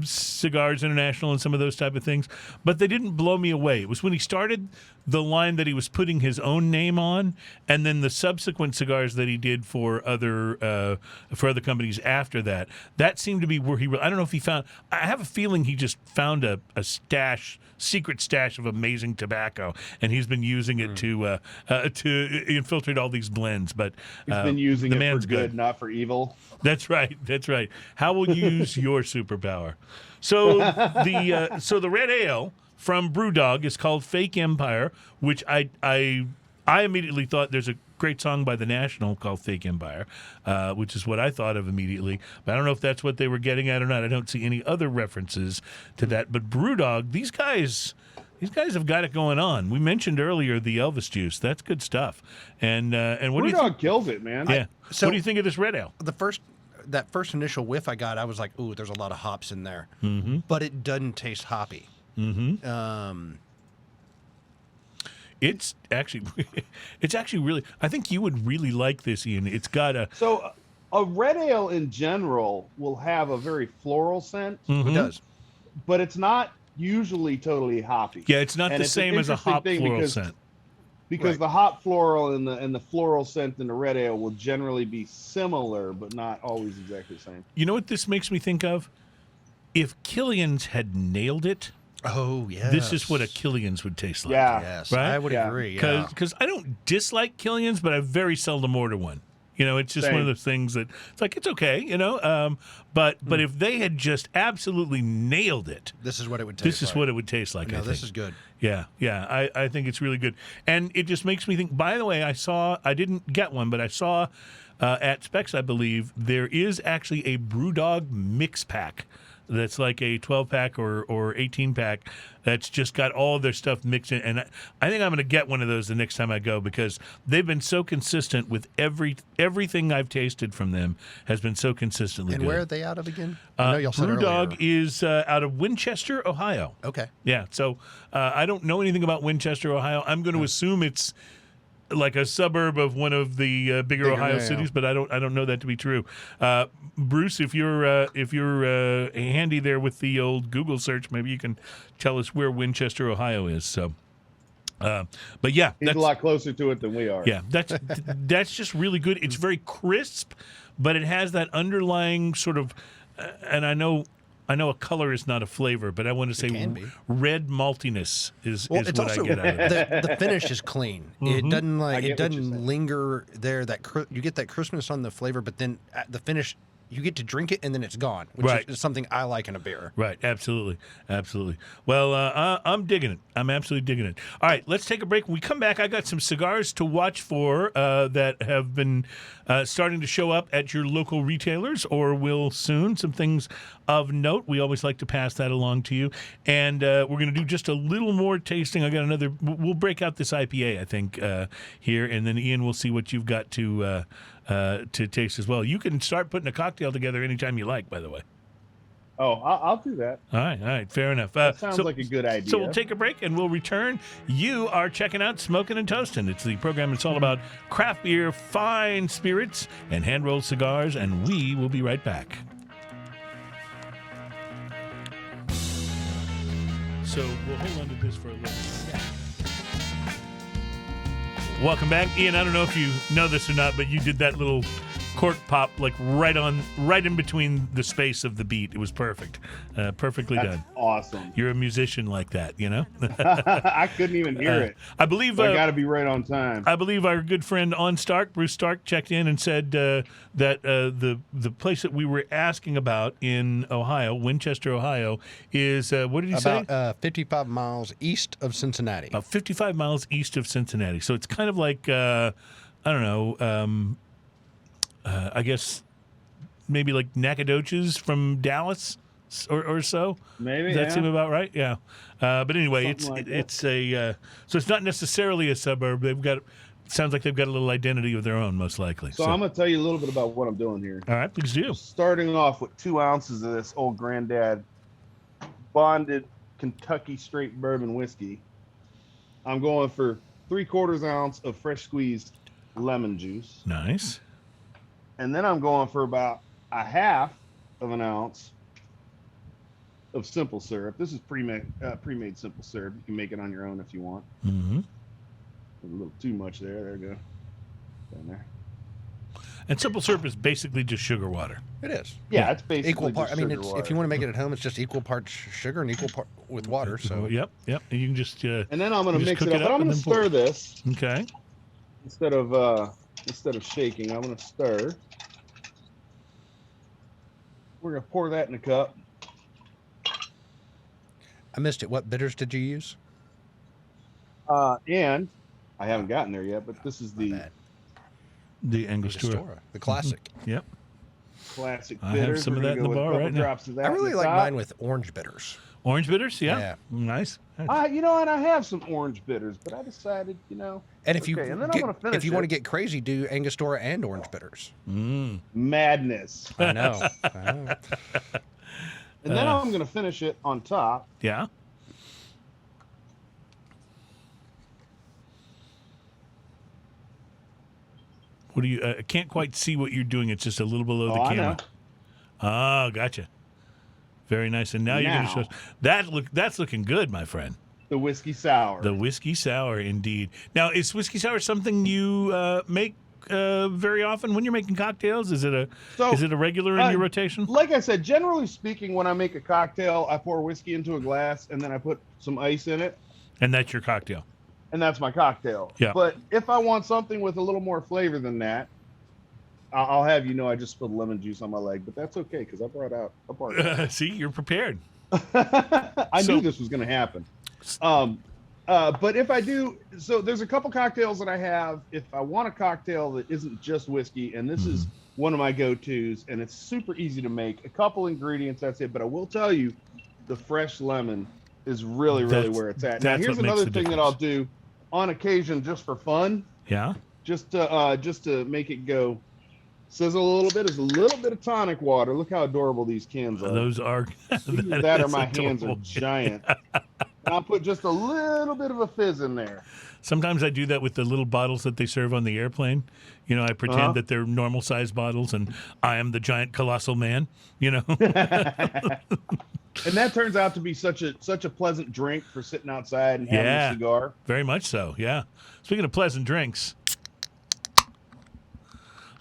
Cigars International and some of those type of things, but they didn't blow me away. It was when he started the line that he was putting his own name on, and then the subsequent cigars that he did for other companies after that. That seemed to be where he. I don't know if he found. I have a feeling he just found a secret stash of amazing tobacco, and he's been using it to infiltrate all these blends. But He's been using the it man's for good, not for evil. That's right. How will you use your superpower? So the red ale from BrewDog is called Fake Empire, which I immediately thought there's a great song by The National called Fake Empire, which is what I thought of immediately. But I don't know if that's what they were getting at or not. I don't see any other references to that. But BrewDog, these guys have got it going on. We mentioned earlier the Elvis juice. That's good stuff. And what do you think? BrewDog kills it, man. Yeah. So- what do you think of this red ale? That first initial whiff I got, I was like, ooh, there's a lot of hops in there. But it doesn't taste hoppy. It's actually really. I think you would really like this, Ian. It's got a. So a red ale in general will have a very floral scent, It does. but it's not usually totally hoppy. Yeah, it's not And the it's an same as a interesting hop thing floral because- scent. Because Right. the hop floral and the floral scent in the red ale will generally be similar, but not always exactly the same. You know what this makes me think of? If Killian's had nailed it, Oh, yeah. this is what a Killian's would taste like. Yeah. Yes, Right? I would Yeah. agree. Yeah. Because I don't dislike Killian's, but I very seldom order one. You know, it's just one of Same. those things that it's like it's okay, you know. But if they had just absolutely nailed it, This is what it would taste this like. is what it would taste like. No, I this think. is good. Yeah. I think it's really good, and it just makes me think. By the way, I didn't get one, but I saw at Specs, I believe, there is actually a BrewDog mix pack. That's like a 12-pack or 18-pack that's just got all of their stuff mixed in. And I think I'm going to get one of those the next time I go because they've been so consistent with everything I've tasted from them has been so consistently And good. where are they out of again? I know y'all said BrewDog earlier. is out of Winchester, Ohio. Okay. Yeah, so I don't know anything about Winchester, Ohio. I'm going to assume it's like a suburb of one of the bigger Ohio yeah. cities, but I don't know that to be true. Bruce, if you're handy there with the old Google search, maybe you can tell us where Winchester, Ohio is. So, but yeah, He's that's a lot closer to it than we are. yeah, that's just really good. It's very crisp, but it has that underlying sort of, and I know a color is not a flavor, but I want to say can be. red maltiness is Well, what it's also I get out of it. the finish is clean. Mm-hmm. It doesn't I get what you're saying. linger there. You get that crispness on the flavor, but then at the finish, you get to drink it and then it's gone, which Right. is something I like in a beer. Right, absolutely. Well, I'm digging it. I'm absolutely digging it. All right, let's take a break. When we come back, I got some cigars to watch for that have been starting to show up at your local retailers or will soon. Some things of note. We always like to pass that along to you. And we're going to do just a little more tasting. I got another. We'll break out this IPA, I think, here, and then Ian, we'll see what you've got to taste as well. You can start putting a cocktail together anytime you like, by the way. Oh, I'll do that. All right, fair enough. That sounds like a good idea. So we'll take a break and we'll return. You are checking out Smoking and Toasting. It's the program that's all about craft beer, fine spirits, and hand-rolled cigars, and we will be right back. So we'll hold on to this for a little bit. Welcome back. Ian, I don't know if you know this or not, but you did that little cork pop like right in between the space of the beat. It was perfect. Perfectly That's done. awesome. You're a musician like that, you know? I couldn't even hear it. I believe So I got to be right on time. I believe our good friend Bruce Stark, checked in and said that the place that we were asking about in Ohio, Winchester, Ohio, is what did he say? About 55 miles east of Cincinnati. About 55 miles east of Cincinnati. So it's kind of like I don't know. I guess maybe like Nacogdoches from Dallas or so. Maybe, Does that yeah. seem about right? Yeah. But anyway, Something like that. it's a so it's not necessarily a suburb. Sounds like they've got a little identity of their own, most likely. So I'm going to tell you a little bit about what I'm doing here. All right, please do. Starting off with 2 ounces of this old granddad bonded Kentucky straight bourbon whiskey. I'm going for 3/4 ounce of fresh squeezed lemon juice. Nice. And then I'm going for about 1/2 of an ounce of simple syrup. This is pre-made simple syrup. You can make it on your own if you want. Mm-hmm. A little too much there. There we go. Down there. And simple syrup is basically just sugar water. It is. Yeah, it's basically Equal part. I just mean, sugar it's, water. if you want to make it at home, it's just equal parts sugar and equal part with water. So Yep. And you can just And then I'm going to just mix cook it up. But I'm and going to then pour stir it. this Okay. instead of shaking. I'm going to stir. We're going to pour that in a cup. I missed it. What bitters did you use? And I haven't gotten there yet, but this is My the bad. The Angostura. The classic. Yep. Classic I have bitters. some We're of that gonna in go the with a bar couple right now. drops of that I in really the like top. mine with orange bitters. Orange bitters, yeah. Yeah. Nice. You know, and I have some orange bitters, but I decided, And if you and then I'm gonna finish if you want to it. get crazy, do Angostura and orange bitters. Madness. I know. I know. And then I'm gonna finish it on top. Yeah. What do you? I can't quite see what you're doing. It's just a little below the I camera. know. Oh, gotcha. Very nice. And now you're going to show us that look. That's looking good, my friend. The whiskey sour. The whiskey sour, indeed. Now, is whiskey sour something you make very often when you're making cocktails? Is it a regular in your rotation? Like I said, generally speaking, when I make a cocktail, I pour whiskey into a glass and then I put some ice in it, And that's your cocktail. and that's my cocktail. Yeah. But if I want something with a little more flavor than that, I'll have I just spilled lemon juice on my leg, but that's okay because I brought out a part. See, you're prepared. I knew this was going to happen. But if I do, so there's a couple cocktails that I have. If I want a cocktail that isn't just whiskey, and this is one of my go-tos, and it's super easy to make. A couple ingredients, that's it. But I will tell you, the fresh lemon is really where it's at. Now, here's another thing that I'll do on occasion, just for fun. Yeah. Just to make it go sizzle a little bit, is a little bit of tonic water. Look how adorable these cans are. Those are. that or my is hands are adorable. giant. And I'll put just a little bit of a fizz in there. Sometimes I do that with the little bottles that they serve on the airplane. I pretend that they're normal size bottles, and I am the giant colossal man. And that turns out to be such a pleasant drink for sitting outside and having a cigar. Very much so. Yeah. Speaking of pleasant drinks, I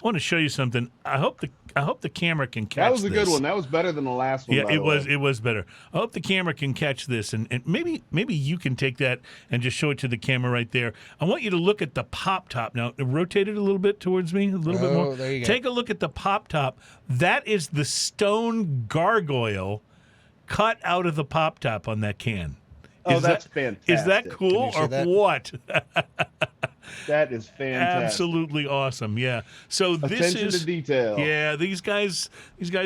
want to show you something. I hope the camera can catch this. That was a good one. That was better than the last one. Yeah, by the way. it was better. I hope the camera can catch this, and maybe you can take that and just show it to the camera right there. I want you to look at the pop top. Now, rotate it a little bit towards me, a little bit more. There you go. Take a look at the pop top. That is the stone gargoyle cut out of the pop top on that can. That's fantastic. Is that cool or what? That is fantastic. Absolutely awesome. Yeah. So this Attention is to detail. Yeah, these guys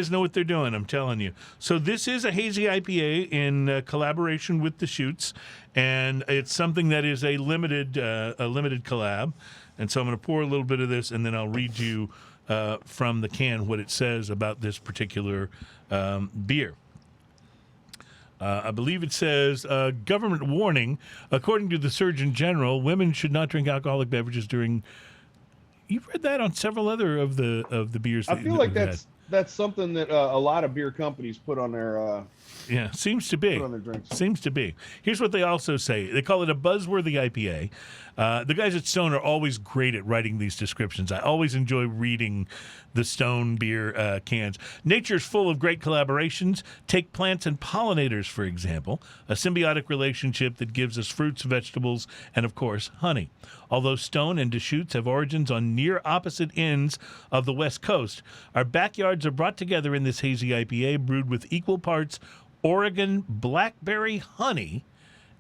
know what they're doing, I'm telling you. So this is a hazy IPA in collaboration with Deschutes, and it's something that is a limited collab. And so I'm going to pour a little bit of this, and then I'll read you from the can what it says about this particular beer. I believe it says, government warning, according to the Surgeon General, women should not drink alcoholic beverages during... You've read that on several other of the beers. I feel like that's something that a lot of beer companies put on their seems to be. put on their drinks. Seems to be. Here's what they also say. They call it a buzzworthy IPA. The guys at Stone are always great at writing these descriptions. I always enjoy reading the Stone beer cans. Nature's full of great collaborations. Take plants and pollinators, for example, a symbiotic relationship that gives us fruits, vegetables, and, of course, honey. Although Stone and Deschutes have origins on near opposite ends of the West Coast, our backyards are brought together in this hazy IPA brewed with equal parts Oregon blackberry honey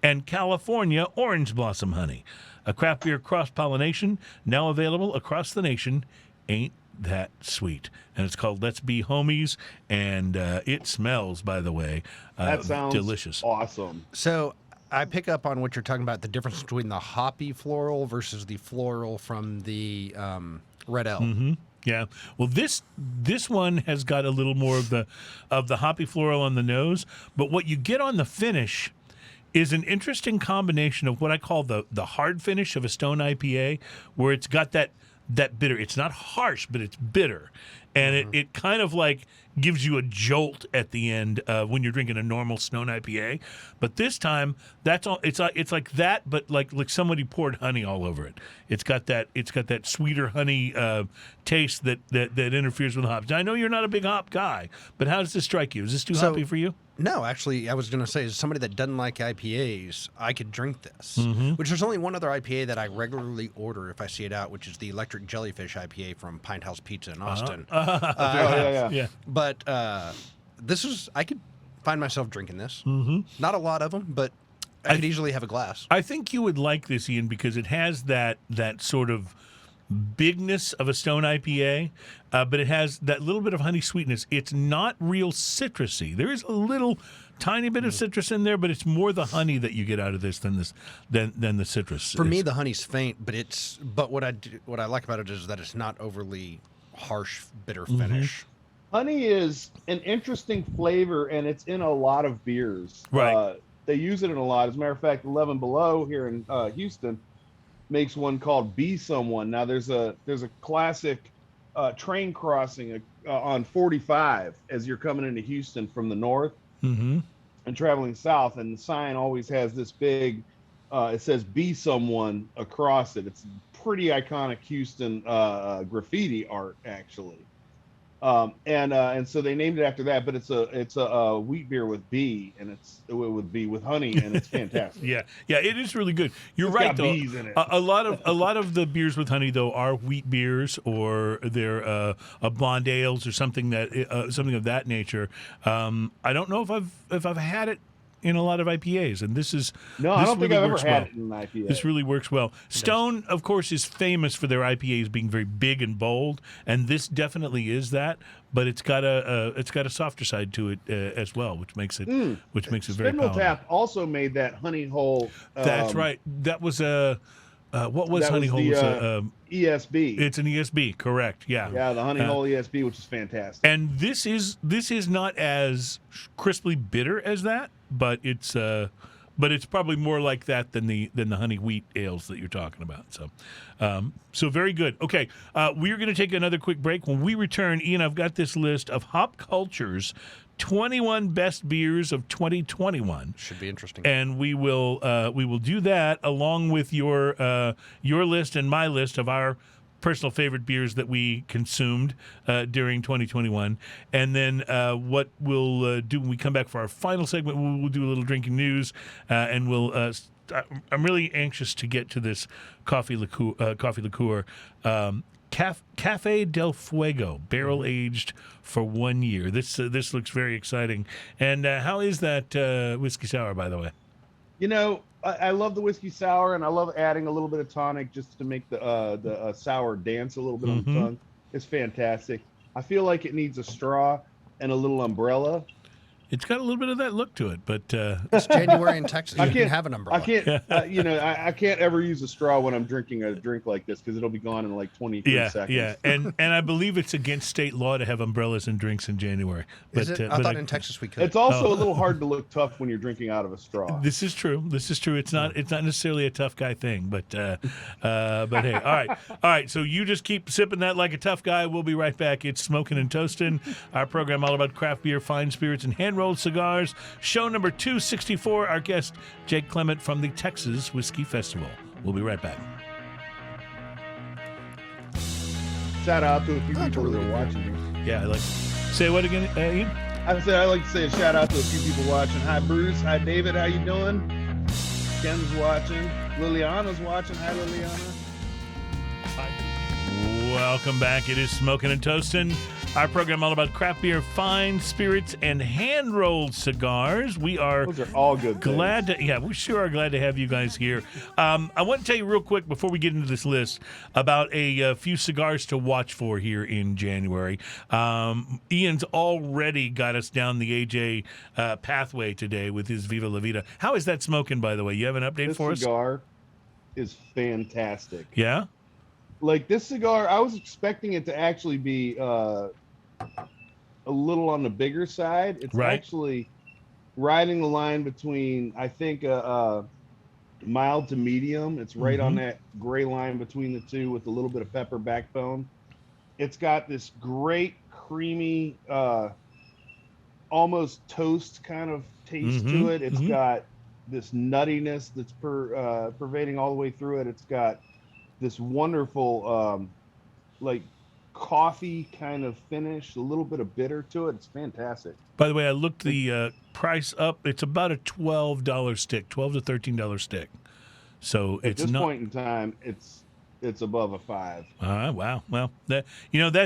and California orange blossom honey. A craft beer cross-pollination now available across the nation. Ain't that sweet? And it's called Let's Be Homies, and it smells, by the way, That sounds delicious. awesome. So I pick up on what you're talking about, the difference between the hoppy floral versus the floral from the Red Ale. Mm-hmm. Yeah. Well, this one has got a little more of the hoppy floral on the nose, but what you get on the finish is an interesting combination of what I call the hard finish of a Stone IPA, where it's got that bitter. It's not harsh, but it's bitter. And it kind of like gives you a jolt at the end when you're drinking a normal Stone IPA. But this time, that's all. It's like that, but like somebody poured honey all over it. It's got that sweeter honey taste that interferes with the hops. Now, I know you're not a big hop guy, but how does this strike you? Is this too hoppy for you? No, actually, I was going to say, as somebody that doesn't like IPAs, I could drink this. Which there's only one other IPA that I regularly order if I see it out, which is the Electric Jellyfish IPA from Pine House Pizza in Austin. Yeah. But I could find myself drinking this. Not a lot of them, but I could easily have a glass. I think you would like this, Ian, because it has that sort of bigness of a Stone IPA, but it has that little bit of honey sweetness. It's not real citrusy. There is a little tiny bit of citrus in there, but it's more the honey that you get out of this than the citrus. For me, the honey's faint, but what I like about it is that it's not overly harsh, bitter finish. Honey is an interesting flavor, and it's in a lot of beers. Right. They use it in a lot. As a matter of fact, 11 Below here in Houston makes one called Be Someone. Now there's a classic train crossing on 45 as you're coming into Houston from the north and traveling south, and the sign always has this big it says Be Someone across it. It's pretty iconic Houston graffiti art, actually. And so they named it after that, but it's a wheat beer with bee, and it would be with honey, and it's fantastic. Yeah, it is really good. You're It's right, got though. bees in it. A lot of the beers with honey, though, are wheat beers, or they're blonde ales or something of that nature. I don't know if I've had it in a lot of IPAs, and this I don't think I've ever works had well. it in an IPA. This really works well. Stone, of course, is famous for their IPAs being very big and bold, and this definitely is that. But it's got a softer side to it as well, which makes it very Spindle palatable. Tap also made that Honey Hole. That's right. That was what was that Honey Hole? the, ESB. It's an ESB, correct? Yeah. Yeah, the Honey Hole ESB, which is fantastic. And this is not as crisply bitter as that, but it's probably more like that than the honey wheat ales that you're talking about. So very good. Okay, we're going to take another quick break. When we return, Ian, I've got this list of Hop Culture's 21 best beers of 2021. Should be interesting. And we will do that along with your list and my list of our personal favorite beers that we consumed during 2021. And then what we'll do when we come back for our final segment, we'll do a little drinking news, and we'll. I'm really anxious to get to this coffee liqueur. Cafe del Fuego, barrel aged for 1 year. This looks very exciting. And how is that whiskey sour, by the way? You know, I love the whiskey sour, and I love adding a little bit of tonic just to make the sour dance a little bit on the tongue. It's fantastic. I feel like it needs a straw and a little umbrella. It's got a little bit of that look to it, but it's January in Texas. You can have an umbrella. I can't, I can't ever use a straw when I'm drinking a drink like this because it'll be gone in like 23 seconds. Yeah, and I believe it's against state law to have umbrellas and drinks in January. But, Is it? I thought in Texas we could. It's also a little hard to look tough when you're drinking out of a straw. This is true. It's not necessarily a tough guy thing, but hey, all right. So you just keep sipping that like a tough guy. We'll be right back. It's Smoking and Toasting, our program all about craft beer, fine spirits, and hand-rolled cigars. Show number 264. Our guest, Jake Clement from the Texas Whiskey Festival. We'll be right back. Shout out to a few people that are watching this. Yeah, I like. Say what again, Ian? I said I'd like to say a shout out to a few people watching. Hi, Bruce. Hi, David. How you doing? Ken's watching. Liliana's watching. Hi, Liliana. Hi. Welcome back. It is Smoking and Toasting, our program all about craft beer, fine spirits, and hand-rolled cigars. We are Those are all good glad to, we sure are glad to have you guys here. I want to tell you real quick before we get into this list about a few cigars to watch for here in January. Ian's already got us down the AJ pathway today with his Viva La Vida. How is that smoking, by the way? You have an update for us? This cigar is fantastic. Yeah? Like this cigar, I was expecting it to actually be a little on the bigger side. It's actually riding the line between, I think, mild to medium. It's right on that gray line between the two with a little bit of pepper backbone. It's got this great creamy, almost toast kind of taste to it. It's got this nuttiness that's pervading all the way through it. It's got this wonderful, like coffee kind of finish, a little bit of bitter to it. It's fantastic. By the way, I looked the price up. It's about a $12 stick, $12 to $13 stick. So at this point in time, it's it's above a 5. Wow. Well, that's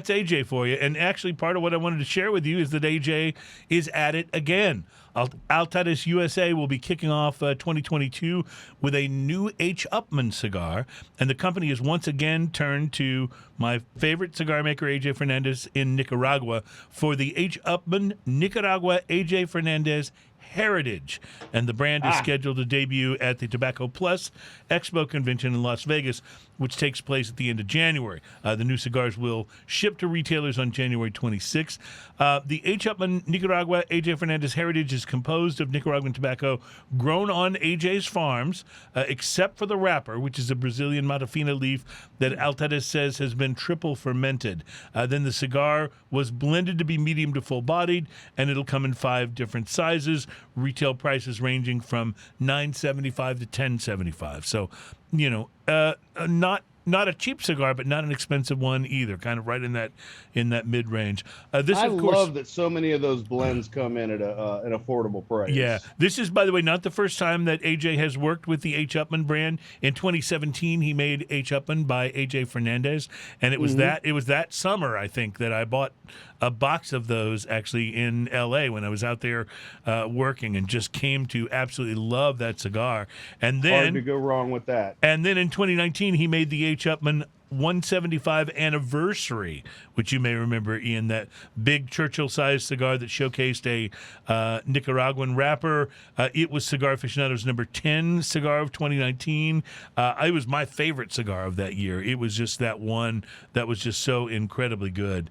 AJ for you. And actually, part of what I wanted to share with you is that AJ is at it again. Altadis USA will be kicking off 2022 with a new H. Upmann cigar, and the company has once again turned to my favorite cigar maker, AJ Fernandez, in Nicaragua, for the H. Upmann Nicaragua AJ Fernandez Heritage, and the brand is scheduled to debut at the Tobacco Plus Expo Convention in Las Vegas, which takes place at the end of January. The new cigars will ship to retailers on January 26th. The H. Upmann Nicaragua AJ Fernandez Heritage is composed of Nicaraguan tobacco grown on AJ's farms, except for the wrapper, which is a Brazilian Matafina leaf that Altadis says has been triple fermented. Then the cigar was blended to be medium to full-bodied, and it'll come in 5 different sizes. Retail prices ranging from $9.75 to $10.75. So, not a cheap cigar, but not an expensive one either. Kind of right in that mid range. I love that so many of those blends come in at an affordable price. Yeah, this is, by the way, not the first time that AJ has worked with the H. Upmann brand. In 2017, he made H. Upmann by AJ Fernandez, and it was that summer, I think, that I bought a box of those actually in LA when I was out there working, and just came to absolutely love that cigar. And then hard to go wrong with that. And then in 2019, he made the H. Upmann 175 anniversary, which you may remember, Ian, that big Churchill-sized cigar that showcased a Nicaraguan wrapper. It was Cigar Aficionado's number 10 cigar of 2019. It was my favorite cigar of that year. It was just that one that was just so incredibly good.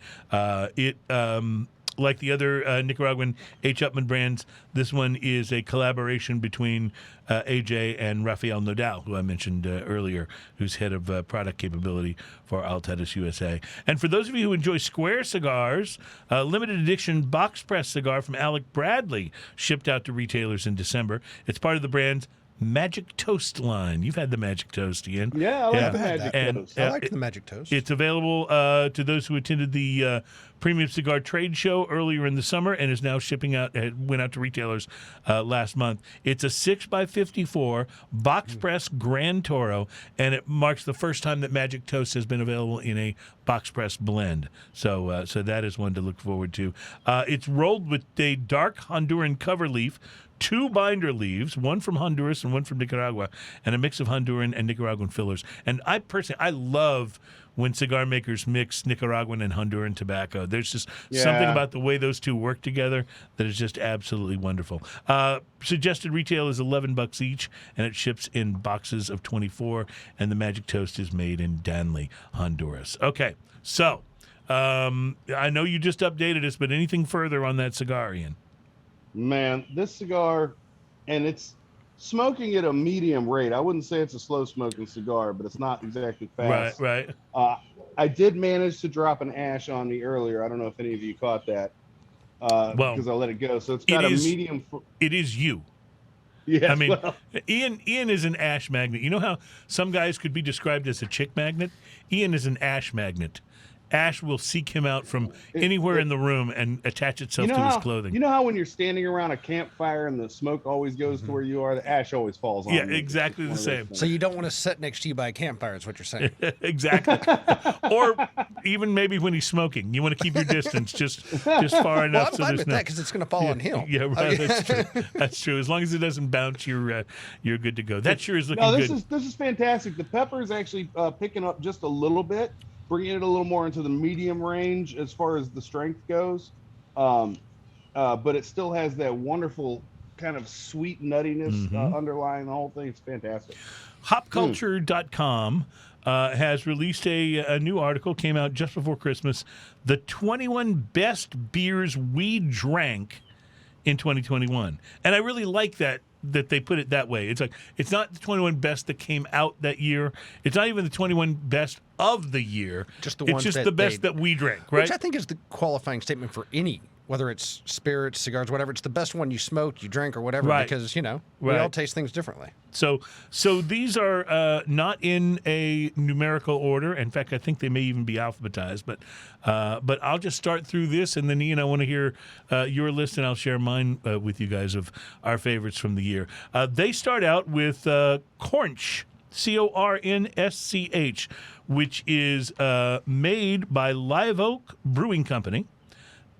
Like the other Nicaraguan H. Upmann brands, this one is a collaboration between AJ and Rafael Nodal, who I mentioned earlier, who's head of product capability for Altadis USA. And for those of you who enjoy square cigars, a limited edition box press cigar from Alec Bradley shipped out to retailers in December. It's part of the brand's Magic Toast line. You've had the Magic Toast, Ian. Yeah, I like the Magic Toast. I like the Magic Toast. It's available to those who attended the Premium Cigar Trade Show earlier in the summer, and is now shipping out. Went out to retailers last month. It's a 6x54 box press Grand Toro, and it marks the first time that Magic Toast has been available in a box press blend. So that is one to look forward to. It's rolled with a dark Honduran cover leaf, 2 binder leaves, one from Honduras and one from Nicaragua, and a mix of Honduran and Nicaraguan fillers. And I love when cigar makers mix Nicaraguan and Honduran tobacco. There's just something about the way those two work together that is just absolutely wonderful. Suggested retail is $11 each, and it ships in boxes of 24, and the Magic Toast is made in Danlí, Honduras. Okay, so I know you just updated us, but anything further on that cigar, Ian? Man, this cigar, and it's smoking at a medium rate. I wouldn't say it's a slow smoking cigar, but it's not exactly fast. Right. I did manage to drop an ash on me earlier. I don't know if any of you caught that because I let it go. So it's got a medium. It is you. Yeah, I mean, Ian is an ash magnet. You know how some guys could be described as a chick magnet? Ian is an ash magnet. Ash will seek him out from anywhere in the room and attach itself to his clothing. You know how when you're standing around a campfire and the smoke always goes to where you are, the ash always falls on you. Yeah, exactly the same. So you don't want to sit next to you by a campfire is what you're saying. Exactly. Or even maybe when he's smoking. You want to keep your distance just far enough. I'm fine with that because it's going to fall on him. Yeah, right. That's true. That's true. As long as it doesn't bounce, you're good to go. That sure is looking good. This is fantastic. The pepper is actually picking up just a little bit, bringing it a little more into the medium range as far as the strength goes. But it still has that wonderful kind of sweet nuttiness underlying the whole thing. It's fantastic. Hopculture.com has released a new article, came out just before Christmas, the 21 best beers we drank in 2021. And I really like that they put it that way. It's like, it's not the 21 best that came out that year. It's not even the 21 best of the year. Just the ones the best that we drank, right? Which I think is the qualifying statement for any, whether it's spirits, cigars, whatever. It's the best one you smoked, you drank, or whatever, because, we all taste things differently. So these are not in a numerical order. In fact, I think they may even be alphabetized. But I'll just start through this, and then, Ian, I want to hear your list, and I'll share mine with you guys of our favorites from the year. They start out with Cornch. Cornsch, which is made by Live Oak Brewing Company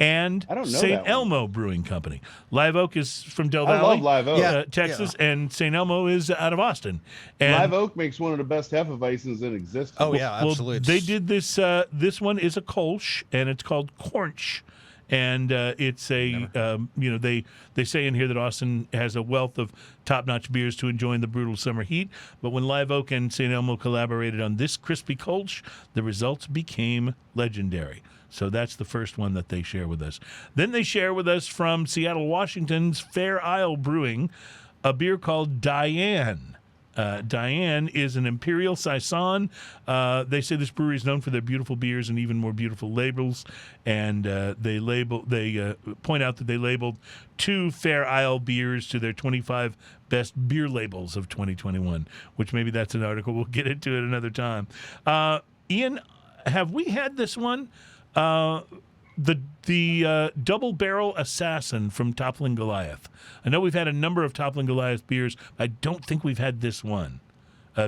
and I don't know St. that one. Elmo Brewing Company. Live Oak is from Del I Valle, love Live Oak. Texas, and St. Elmo is out of Austin. And Live Oak makes one of the best Hefeweizens in existence. Oh yeah, absolutely. Well, they did this. This one is a Kolsch, and it's called Cornsch. And it's a, they say in here that Austin has a wealth of top-notch beers to enjoy in the brutal summer heat. But when Live Oak and St. Elmo collaborated on this crispy Kolsch, the results became legendary. So that's the first one that they share with us. Then they share with us from Seattle, Washington's Fair Isle Brewing, a beer called Diane. Diane is an Imperial Saison. They say this brewery is known for their beautiful beers and even more beautiful labels. And they point out that they labeled 2 Fair Isle beers to their 25 best beer labels of 2021, which maybe that's an article. We'll get into it another time. Ian, have we had this one? The Double Barrel Assassin from Toppling Goliath. I know we've had a number of Toppling Goliath beers. I don't think we've had this one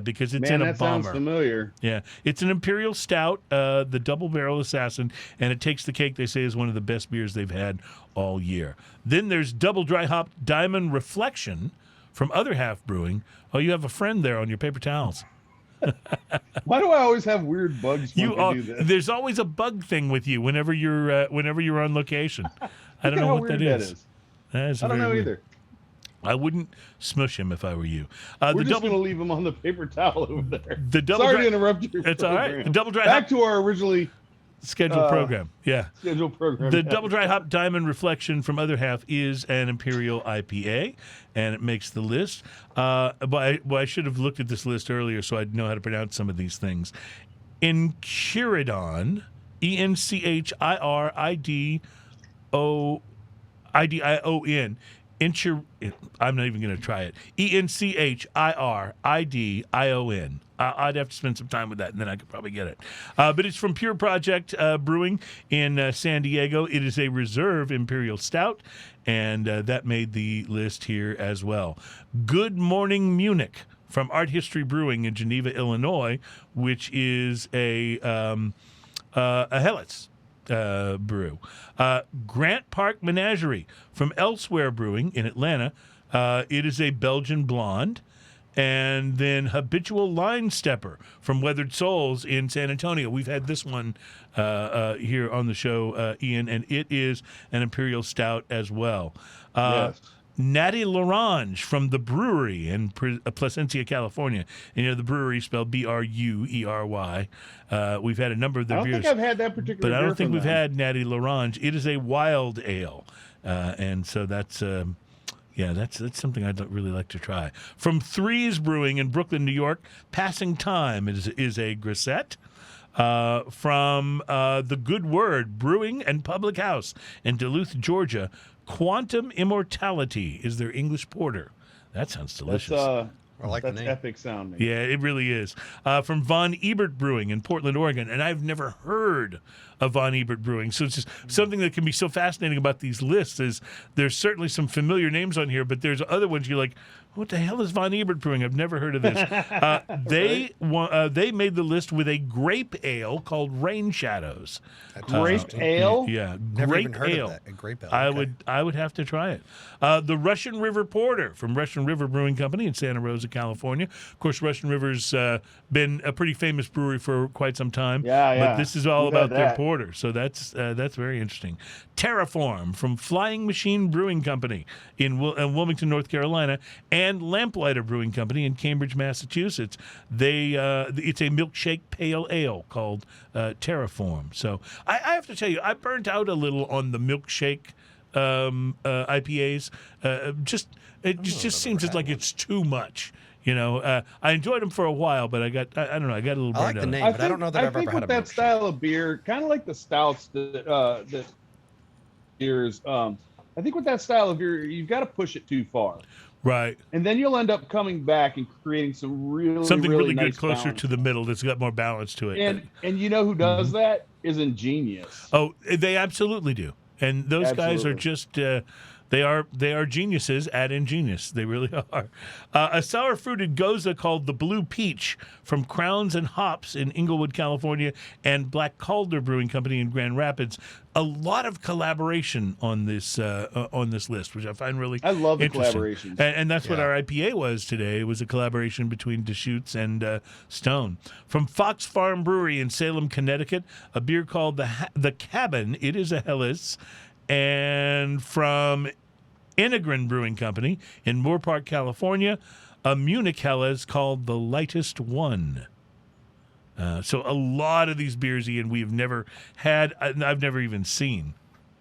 because it's in a that bomber. sounds familiar. Yeah, it's an Imperial Stout, the Double Barrel Assassin, and it takes the cake. They say is one of the best beers they've had all year. Then there's Double Dry Hop Diamond Reflection from Other Half Brewing. Oh, you have a friend there on your paper towels. Why do I always have weird bugs when I do this? There's always a bug thing with you whenever you're on location. I don't know what that is. I don't know either. I wouldn't smush him if I were you. We're just going to leave him on the paper towel over there. Sorry to interrupt you. It's all right. The Double Dry Back Hop to our originally scheduled program. Yeah. Scheduled program. The Double Dry Hop Diamond Reflection from Other Half is an Imperial IPA, and it makes the list. But I should have looked at this list earlier so I'd know how to pronounce some of these things. Enchiridion, Enchiridion. I'm not even going to try it. Enchiridion. I'd have to spend some time with that, and then I could probably get it. But it's from Pure Project Brewing in San Diego. It is a reserve Imperial Stout, and that made the list here as well. Good Morning Munich from Art History Brewing in Geneva, Illinois, which is a Helles brew. Grant Park Menagerie from Elsewhere Brewing in Atlanta. It is a Belgian blonde. And then Habitual Line Stepper from Weathered Souls in San Antonio. We've had this one here on the show, Ian, and it is an Imperial Stout as well. Yes. Natty L'Orange from the Brewery in Placencia, California. And, the Brewery spelled Bruery. We've had a number of their beers. I don't think I've had that particular beer. But I don't think from we've them. had Natty L'Orange. It is a wild ale. And so that's... that's something I'd really like to try. From Threes Brewing in Brooklyn, New York, Passing Time is a grisette. From The Good Word Brewing and Public House in Duluth, Georgia, Quantum Immortality is their English porter. That sounds delicious. I like the that's name. epic sounding. Yeah, it really is. From Von Ebert Brewing in Portland, Oregon, and I've never heard of Von Ebert Brewing. So it's just something that can be so fascinating about these lists is there's certainly some familiar names on here, but there's other ones you're like, what the hell is Von Ebert Brewing? I've never heard of this. They made the list with a grape ale called Rain Shadows. Grape ale? Yeah, Never grape even heard ale. of that. A grape ale. I okay. would have to try it. The Russian River Porter from Russian River Brewing Company in Santa Rosa, California. Of course, Russian River's been a pretty famous brewery for quite some time. Yeah. But this is all We've about had their that. porter, so that's very interesting. Terraform from Flying Machine Brewing Company in Wilmington, North Carolina, and Lamplighter Brewing Company in Cambridge, Massachusetts. It's a milkshake pale ale called Terraform. So I have to tell you, I burnt out a little on the milkshake IPAs. It just seems like it's too much. I enjoyed them for a while, but I got a little burned I like the out. name, but I don't know that I've ever think had with a that milkshake. style of beer, kind of like the stouts that beers. I think with that style of beer, you've got to push it too far, Right. and then you'll end up coming back and creating something really good nice closer balance. to the middle that's got more balance to it. And you know who does that is Ingenious. Oh, they absolutely do. And those guys are Absolutely. just They are geniuses at ingenious. They really are. A sour fruited goza called the Blue Peach from Crowns and Hops in Inglewood, California, and Black Calder Brewing Company in Grand Rapids. A lot of collaboration on this list, which I find really I love the interesting. collaborations. And that's what our IPA was today. It was a collaboration between Deschutes and Stone. From Fox Farm Brewery in Salem, Connecticut, a beer called the Cabin. It is a Helles. And from Integrin Brewing Company in Moore Park, California, a Munich Helles called the Lightest One. So a lot of these beers, Ian, we've never had. I've never even seen.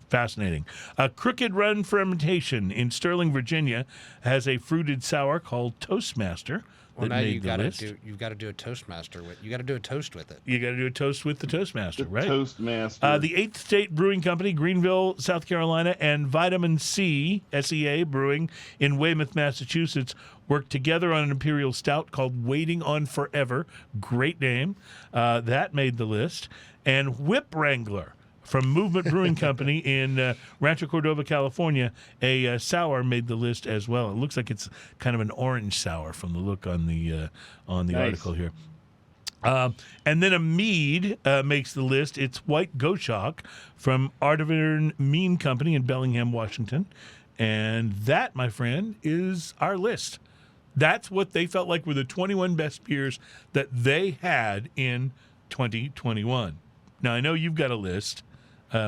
Fascinating. A Crooked Run Fermentation in Sterling, Virginia, has a fruited sour called Toastmaster. Well, now you've got to do a Toastmaster with. You got to do a toast with it. You got to do a toast with the Toastmaster, right? Toastmaster. The 8th State Brewing Company, Greenville, South Carolina, and Vitamin C, SEA Brewing in Weymouth, Massachusetts, worked together on an Imperial Stout called Waiting on Forever. Great name. That made the list. And Whip Wrangler from Movement Brewing Company in Rancho Cordova, California, a sour made the list as well. It looks like it's kind of an orange sour from the look on the Nice. article here. And then a mead makes the list. It's White Goshawk from Ardevern Mead Company in Bellingham, Washington. And that, my friend, is our list. That's what they felt like were the 21 best beers that they had in 2021. Now, I know you've got a list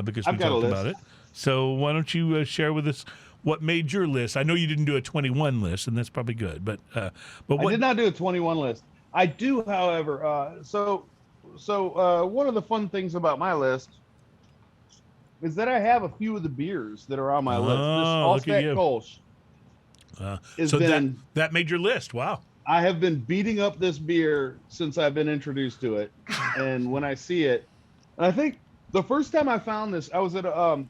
because we talked about it. So why don't you share with us what made your list? I know you didn't do a 21 list, and that's probably good. But what... I did not do a 21 list. I do, however. So one of the fun things about my list is that I have a few of the beers that are on my list. This Allstat Kolsch so that made your list. Wow. I have been beating up this beer since I've been introduced to it, and when I see it, and I think the first time I found this, I was at a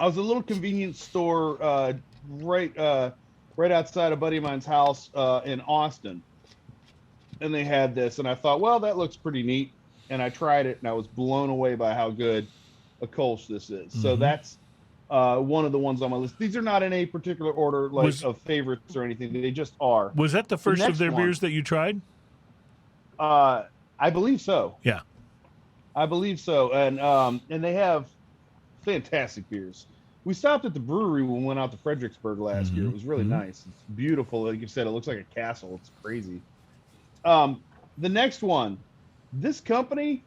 little convenience store right outside a buddy of mine's house in Austin, and they had this, and I thought, well, that looks pretty neat, and I tried it, and I was blown away by how good a Kolsch this is. So that's one of the ones on my list. These are not in a particular order, of favorites or anything. They just are. Was that the first of their beers that you tried? I believe so. Yeah. I believe so. And they have fantastic beers. We stopped at the brewery when we went out to Fredericksburg last year. It was really nice. It's beautiful. Like you said, it looks like a castle. It's crazy. The next one, this company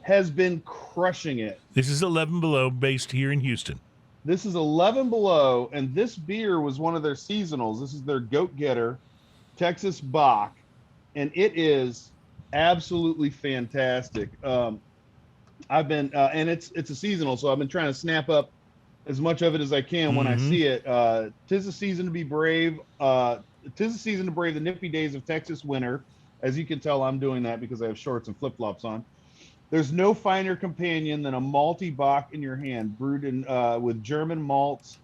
has been crushing it. This is 11 Below, based here in Houston. This is 11 Below, and this beer was one of their seasonals. This is their Goat Getter Texas Bock, and it is absolutely fantastic. I've been and it's a seasonal, so I've been trying to snap up as much of it as I can when I see it. 'Tis a season to be brave. 'Tis a season to brave the nippy days of Texas winter. As you can tell, I'm doing that because I have shorts and flip-flops on. There's no finer companion than a malty Bock in your hand, brewed in with German malts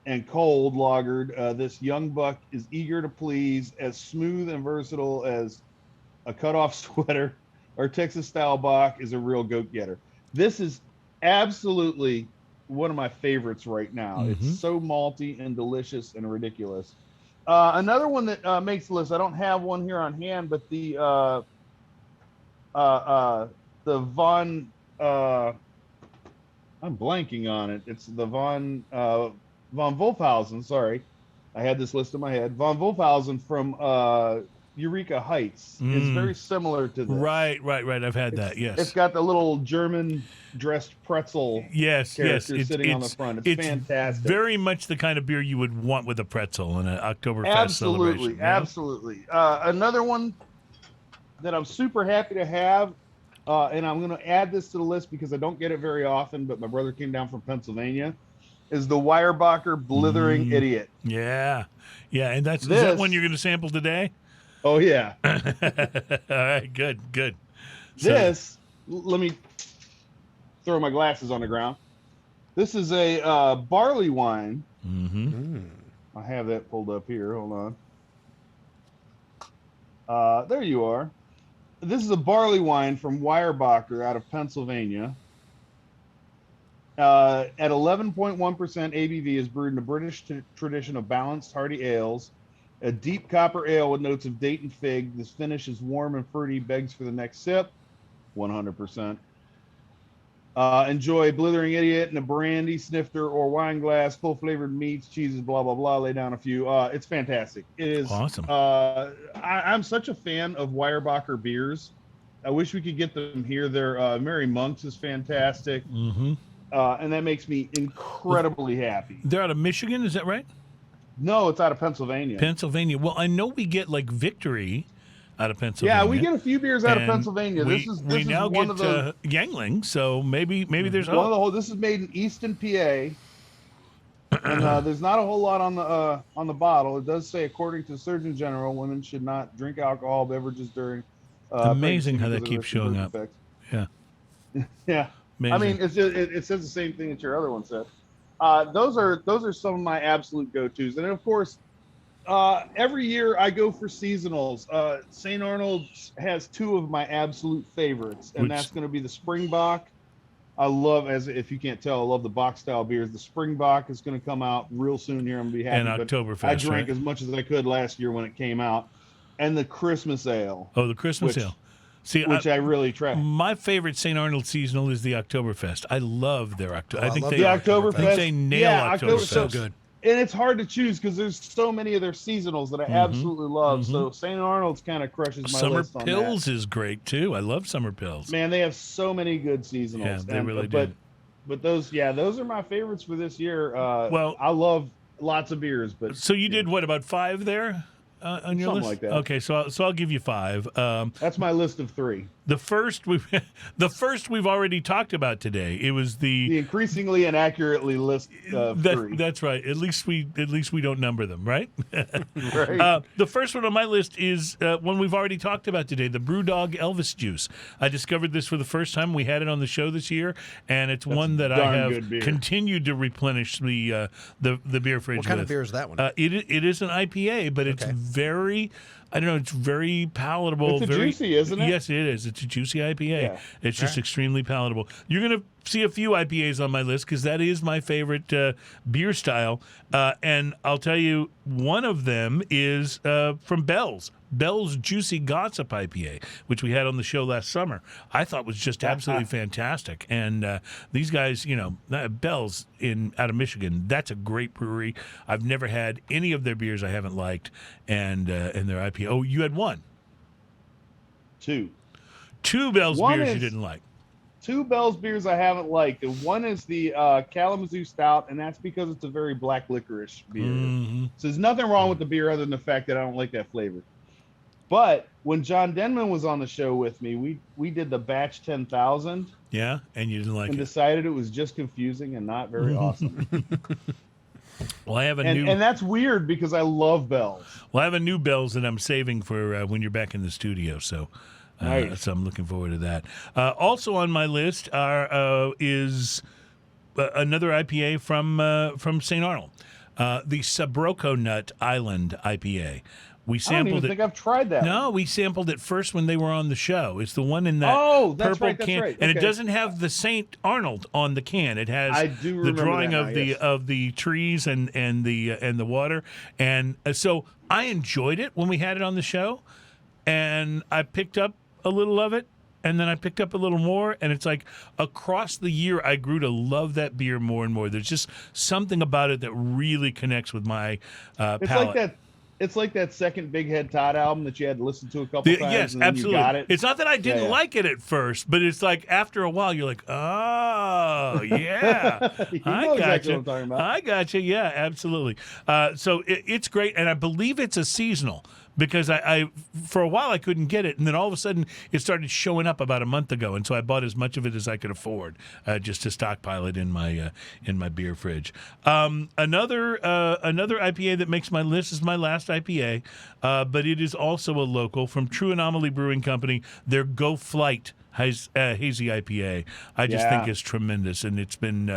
and cold lagered. This young buck is eager to please, as smooth and versatile as a cut-off sweater. Our Texas-style Bock is a real goat-getter. This is absolutely one of my favorites right now. It's so malty and delicious and ridiculous. Another one that makes the list, I don't have one here on hand, but the Von, I'm blanking on it. It's the Von Wolfhausen, sorry. I had this list in my head. Von Wolfhausen from Eureka Heights. It's very similar to this. Right. I've had that, yes. It's got the little German-dressed pretzel character sitting on the front. It's fantastic. Very much the kind of beer you would want with a pretzel in an Oktoberfest celebration. Absolutely. Another one that I'm super happy to have, and I'm going to add this to the list because I don't get it very often, but my brother came down from Pennsylvania, is the Weyerbacher Blithering Idiot. Yeah. And is that one you're going to sample today? Oh, yeah. All right, good. Let me throw my glasses on the ground. This is a barley wine. I have that pulled up here. Hold on. There you are. This is a barley wine from Weyerbacher out of Pennsylvania. At 11.1% ABV, is brewed in a British tradition of balanced, hearty ales. A deep copper ale with notes of date and fig. This finish is warm and fruity, begs for the next sip. 100%. Enjoy Blithering Idiot in a brandy snifter or wine glass, full flavored meats, cheeses, blah, blah, blah. Lay down a few. It's fantastic. It is awesome. I'm such a fan of Weyerbacher beers. I wish we could get them here. Their Mary Monk's is fantastic. Mm-hmm. And that makes me incredibly happy. They're out of Michigan, is that right? No, it's out of Pennsylvania. Pennsylvania. Well, I know we get like Victory out of Pennsylvania. Yeah, we get a few beers out of Pennsylvania. We now one get of the Yangling, so maybe there's one of the whole. This is made in Easton, PA, and there's not a whole lot on the bottle. It does say, according to the Surgeon General, women should not drink alcohol beverages during. Amazing how that keeps showing up. Effects. Yeah, yeah. Amazing. I mean, it says the same thing that your other one said. Those are some of my absolute go-tos, and then of course, every year I go for seasonals. St. Arnold's has two of my absolute favorites, and that's going to be the Springbok. I love, as if you can't tell, I love the box style beers. The Springbok is going to come out real soon here. I'm going to be happy. And Oktoberfest. I drank as much as I could last year when it came out, and the Christmas Ale. Oh, the Christmas Ale. See, which I really try. My favorite St. Arnold seasonal is the Oktoberfest. I love their Oktoberfest. I think the Oktoberfest. I think they nail Oktoberfest. So good. And it's hard to choose because there's so many of their seasonals that I absolutely love. So St. Arnold's kind of crushes my list on that. Summer Pils is great too. I love Summer Pils. Man, they have so many good seasonals. Yeah, they really do. But those are my favorites for this year. Well, I love lots of beers, but so you did what, about 5 there on your something list? like that. Okay, so I'll give you 5. That's my list of 3. The first we've already talked about today. It was the increasingly inaccurately list of 3. That's right. At least we don't number them, right? Right. The first one on my list is one we've already talked about today, the BrewDog Elvis Juice. I discovered this for the first time. We had it on the show this year, and it's one that I have continued to replenish the beer fridge with. What kind of beer is that one? It is an IPA, but it's very... I don't know. It's very palatable. It's juicy, isn't it? Yes, it is. It's a juicy IPA. Yeah. It's just extremely palatable. You're going to see a few IPAs on my list because that is my favorite beer style. And I'll tell you, one of them is from Bell's Juicy Gossip IPA, which we had on the show last summer. I thought was just absolutely fantastic. And these guys, Bell's out of Michigan, that's a great brewery. I've never had any of their beers I haven't liked, and their IPA. Oh, you had one? 2 Bell's beers you didn't like. 2 Bell's beers I haven't liked. And one is the Kalamazoo Stout, and that's because it's a very black licorice beer. Mm-hmm. So there's nothing wrong with the beer other than the fact that I don't like that flavor. But when John Denman was on the show with me, we did the batch 10,000. Yeah, and you didn't like it. And decided it was just confusing and not very awesome. Well, I have and that's weird because I love Bell's. Well, I have a new Bell's that I'm saving for when you're back in the studio. So, nice. So I'm looking forward to that. Also on my list is another IPA from St. Arnold, the Sabroco Nut Island IPA. We sampled I don't even think I've tried that. No, we sampled it first when they were on the show. It's the one in that purple can, right. and it doesn't have the St. Arnold on the can. It has the drawing of the trees and the water, and so I enjoyed it when we had it on the show, and I picked up a little of it. And then I picked up a little more, and it's like across the year, I grew to love that beer more and more. There's just something about it that really connects with my palate. It's like that second Big Head Todd album that you had to listen to a couple times. Yes, and then absolutely. You got it. It's not that I didn't like it at first, but it's like after a while, you're like, oh, yeah. I got exactly you. what I'm talking about. I got you. Yeah, absolutely. So it's great, and I believe it's a seasonal. Because I for a while I couldn't get it, and then all of a sudden it started showing up about a month ago, and so I bought as much of it as I could afford, just to stockpile it in my beer fridge. Another IPA that makes my list is my last IPA, but it is also a local from True Anomaly Brewing Company. Their Go Flight Hazy IPA, I just think is tremendous, and it's been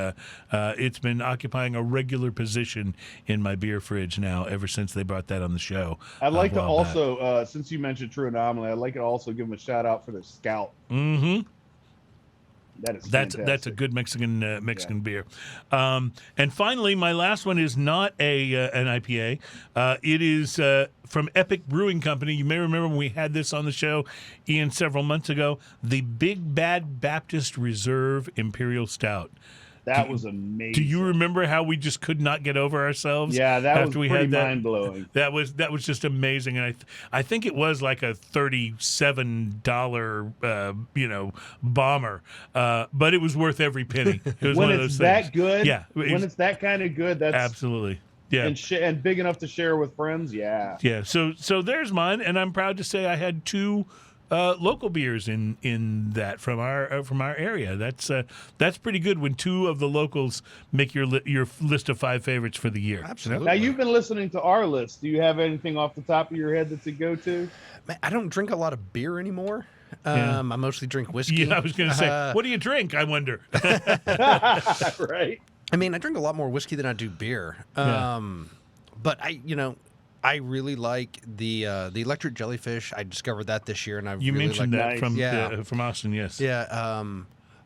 occupying a regular position in my beer fridge now ever since they brought that on the show. I'd like to also, since you mentioned True Anomaly, I'd like to also give them a shout out for their Scout. Mm-hmm. That is That's a fantastic. good Mexican beer. And finally, my last one is not an IPA. It is from Epic Brewing Company. You may remember when we had this on the show, Ian, several months ago. The Big Bad Baptist Reserve Imperial Stout. That was amazing. Do you remember how we just could not get over ourselves? Yeah, that after was we pretty had that? mind-blowing. That was just amazing, and I think it was like a $37 bomber, but it was worth every penny. It was When one of it's those that things. good, Yeah, when it's that kind of good, that's absolutely. Yeah. and big enough to share with friends. Yeah. Yeah. So there's mine, and I'm proud to say I had two local beers in that from our area. That's pretty good when two of the locals make your list of 5 favorites for the year. Absolutely. Now you've been listening to our list. Do you have anything off the top of your head that's a go-to? Man, I don't drink a lot of beer anymore. Yeah. I mostly drink whiskey. Yeah, I was going to say, what do you drink? I wonder. Right. I mean, I drink a lot more whiskey than I do beer. Yeah. But I really like the electric jellyfish. I discovered that this year, and I You really mentioned like that Nice. from Austin, yes. Yeah.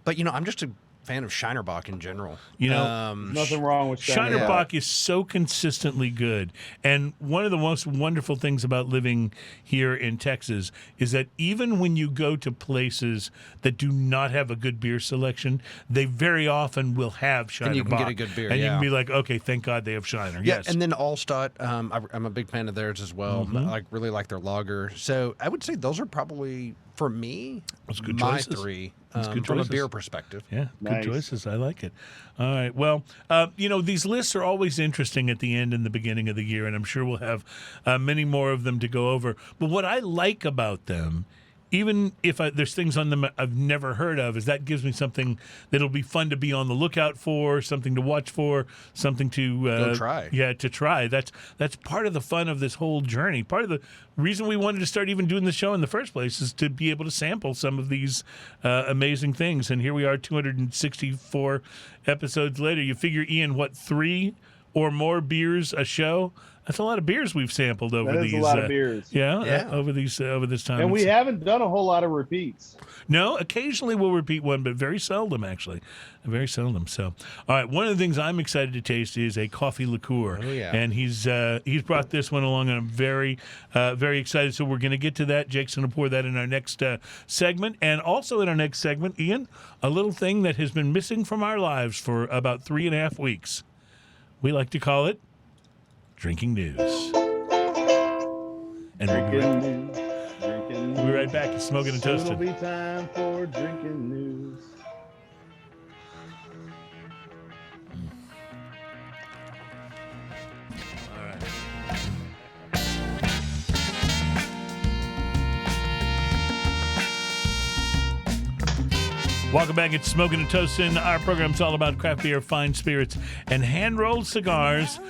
But I'm just a fan of Shinerbach in general. Nothing wrong with Shiner Shiner Bock is so consistently good. And one of the most wonderful things about living here in Texas is that even when you go to places that do not have a good beer selection, they very often will have Shiner And you can Bock. get a good beer, And you yeah. can be like, okay, thank God they have Shiner. Yeah, Yes. and then Allstott, I'm a big fan of theirs as well. Mm-hmm. I really like their lager. So I would say those are probably, for me, Those good my choices. 3 Those good from a choices. beer perspective. Yeah, good Nice. choices. I like it. All right. Well, these lists are always interesting at the end and the beginning of the year, and I'm sure we'll have many more of them to go over. But what I like about them, even if there's things on them I've never heard of, is that gives me something that'll be fun to be on the lookout for, something to watch for, something to Go try. Yeah, to try. That's part of the fun of this whole journey. Part of the reason we wanted to start even doing the show in the first place is to be able to sample some of these amazing things. And here we are, 264 episodes later. You figure, Ian, 3 or more beers a show? That's a lot of beers we've sampled over That these. is a lot of beers. Yeah, over this time. And we haven't done a whole lot of repeats. No, occasionally we'll repeat one, but very seldom, actually. Very seldom. So, all right, one of the things I'm excited to taste is a coffee liqueur. Oh, yeah. And he's brought this one along, and I'm very, very excited. So we're going to get to that. Jake's going to pour that in our next segment. And also in our next segment, Ian, a little thing that has been missing from our lives for about 3.5 weeks. We like to call it Drinking News. And we'll be right back. It's Smoking and It'll Toasting. be time for drinking news. All right. Welcome back. It's Smoking and Toasting. Our program's all about craft beer, fine spirits, and hand-rolled cigars.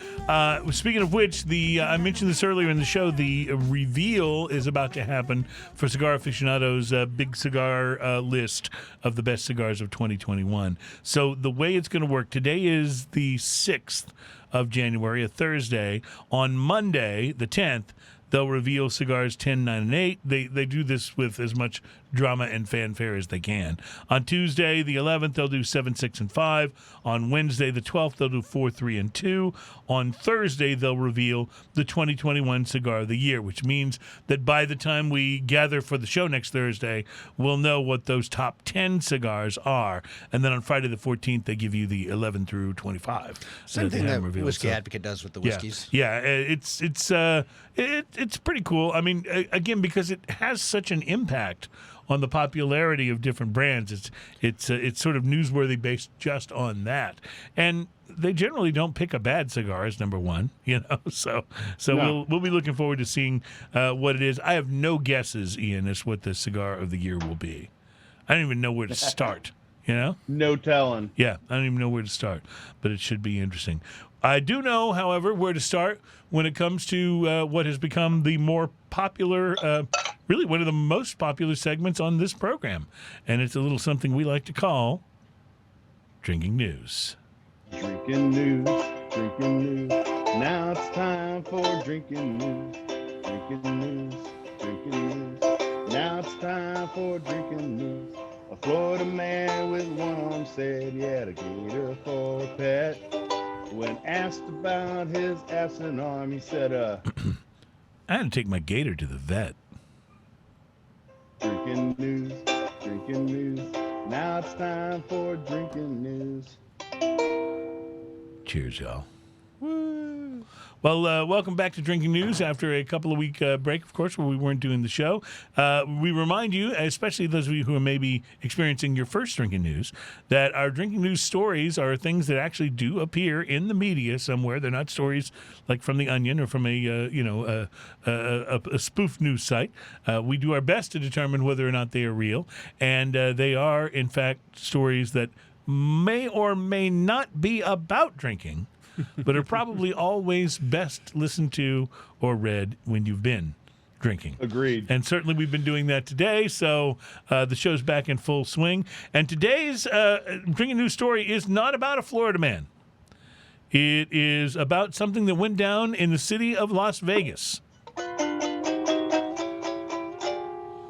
Speaking of which, I mentioned this earlier in the show, the reveal is about to happen for Cigar Aficionado's big cigar list of the best cigars of 2021. So the way it's going to work, today is the 6th of January, a Thursday. On Monday, the 10th, they'll reveal cigars 10, 9, and 8. They do this with as much drama and fanfare as they can. On Tuesday, the 11th, they'll do 7, 6, and 5. On Wednesday, the 12th, they'll do 4, 3, and 2. On Thursday, they'll reveal the 2021 Cigar of the Year, which means that by the time we gather for the show next Thursday, we'll know what those top 10 cigars are. And then on Friday the 14th, they give you the 11 through 25. Same thing that revealed. Whiskey So- Advocate does with the whiskeys. yeah, it's pretty cool. I mean, again, because it has such an impact on the popularity of different brands. It's sort of newsworthy based just on that, and they generally don't pick a bad cigar as number one, So No. we'll be looking forward to seeing what it is. I have no guesses, Ian, as what the cigar of the year will be. I don't even know where to start. No telling. Yeah, I don't even know where to start, but it should be interesting. I do know, however, where to start when it comes to what has become the more popular, really one of the most popular segments on this program. And it's a little something we like to call Drinking News. Drinking news, drinking news. Now it's time for drinking news. Drinking news, drinking news. Now it's time for drinking news. A Florida man with one arm said he had a gator for a pet. When asked about his absent arm, he said, I had to take my gator to the vet. drinking news, drinking news. Now it's time for drinking news. Cheers, y'all. Well, welcome back to Drinking News after a couple of week break, of course, where we weren't doing the show. We remind you, especially those of you who are maybe experiencing your first Drinking News, that our Drinking News stories are things that actually do appear in the media somewhere. They're not stories like from The Onion or from a spoof news site. We do our best to determine whether or not they are real, and they are, in fact, stories that may or may not be about drinking, but are probably always best listened to or read when you've been drinking. Agreed. And certainly we've been doing that today, so the show's back in full swing. And today's Drinking News story is not about a Florida man. It is about something that went down in the city of Las Vegas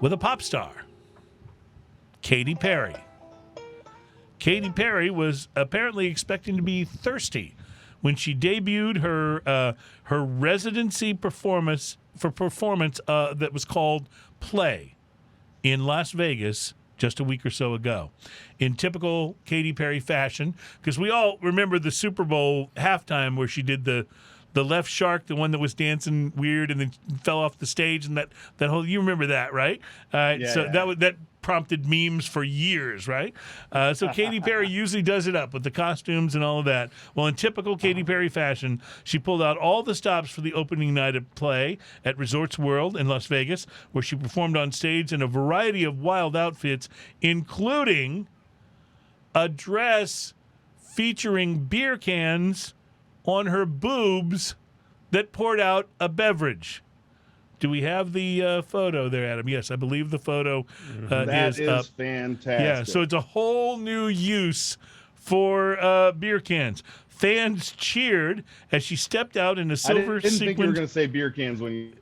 with a pop star, Katy Perry. Katy Perry was apparently expecting to be thirsty when she debuted her residency performance that was called Play in Las Vegas just a week or so ago. In typical Katy Perry fashion, because we all remember the Super Bowl halftime where she did the left shark, the one that was dancing weird and then fell off the stage, and that whole, you remember that, right? That prompted memes for years, right? So Katy Perry usually does it up with the costumes and all of that. Well, in typical Katy Perry fashion, she pulled out all the stops for the opening night of Play at Resorts World in Las Vegas, where she performed on stage in a variety of wild outfits, including a dress featuring beer cans on her boobs that poured out a beverage. Do we have the photo there, Adam? Yes, I believe the photo That is up. fantastic. Yeah, so it's a whole new use for beer cans. Fans cheered as she stepped out in a silver I didn't think you were sequined... going to say beer cans when you...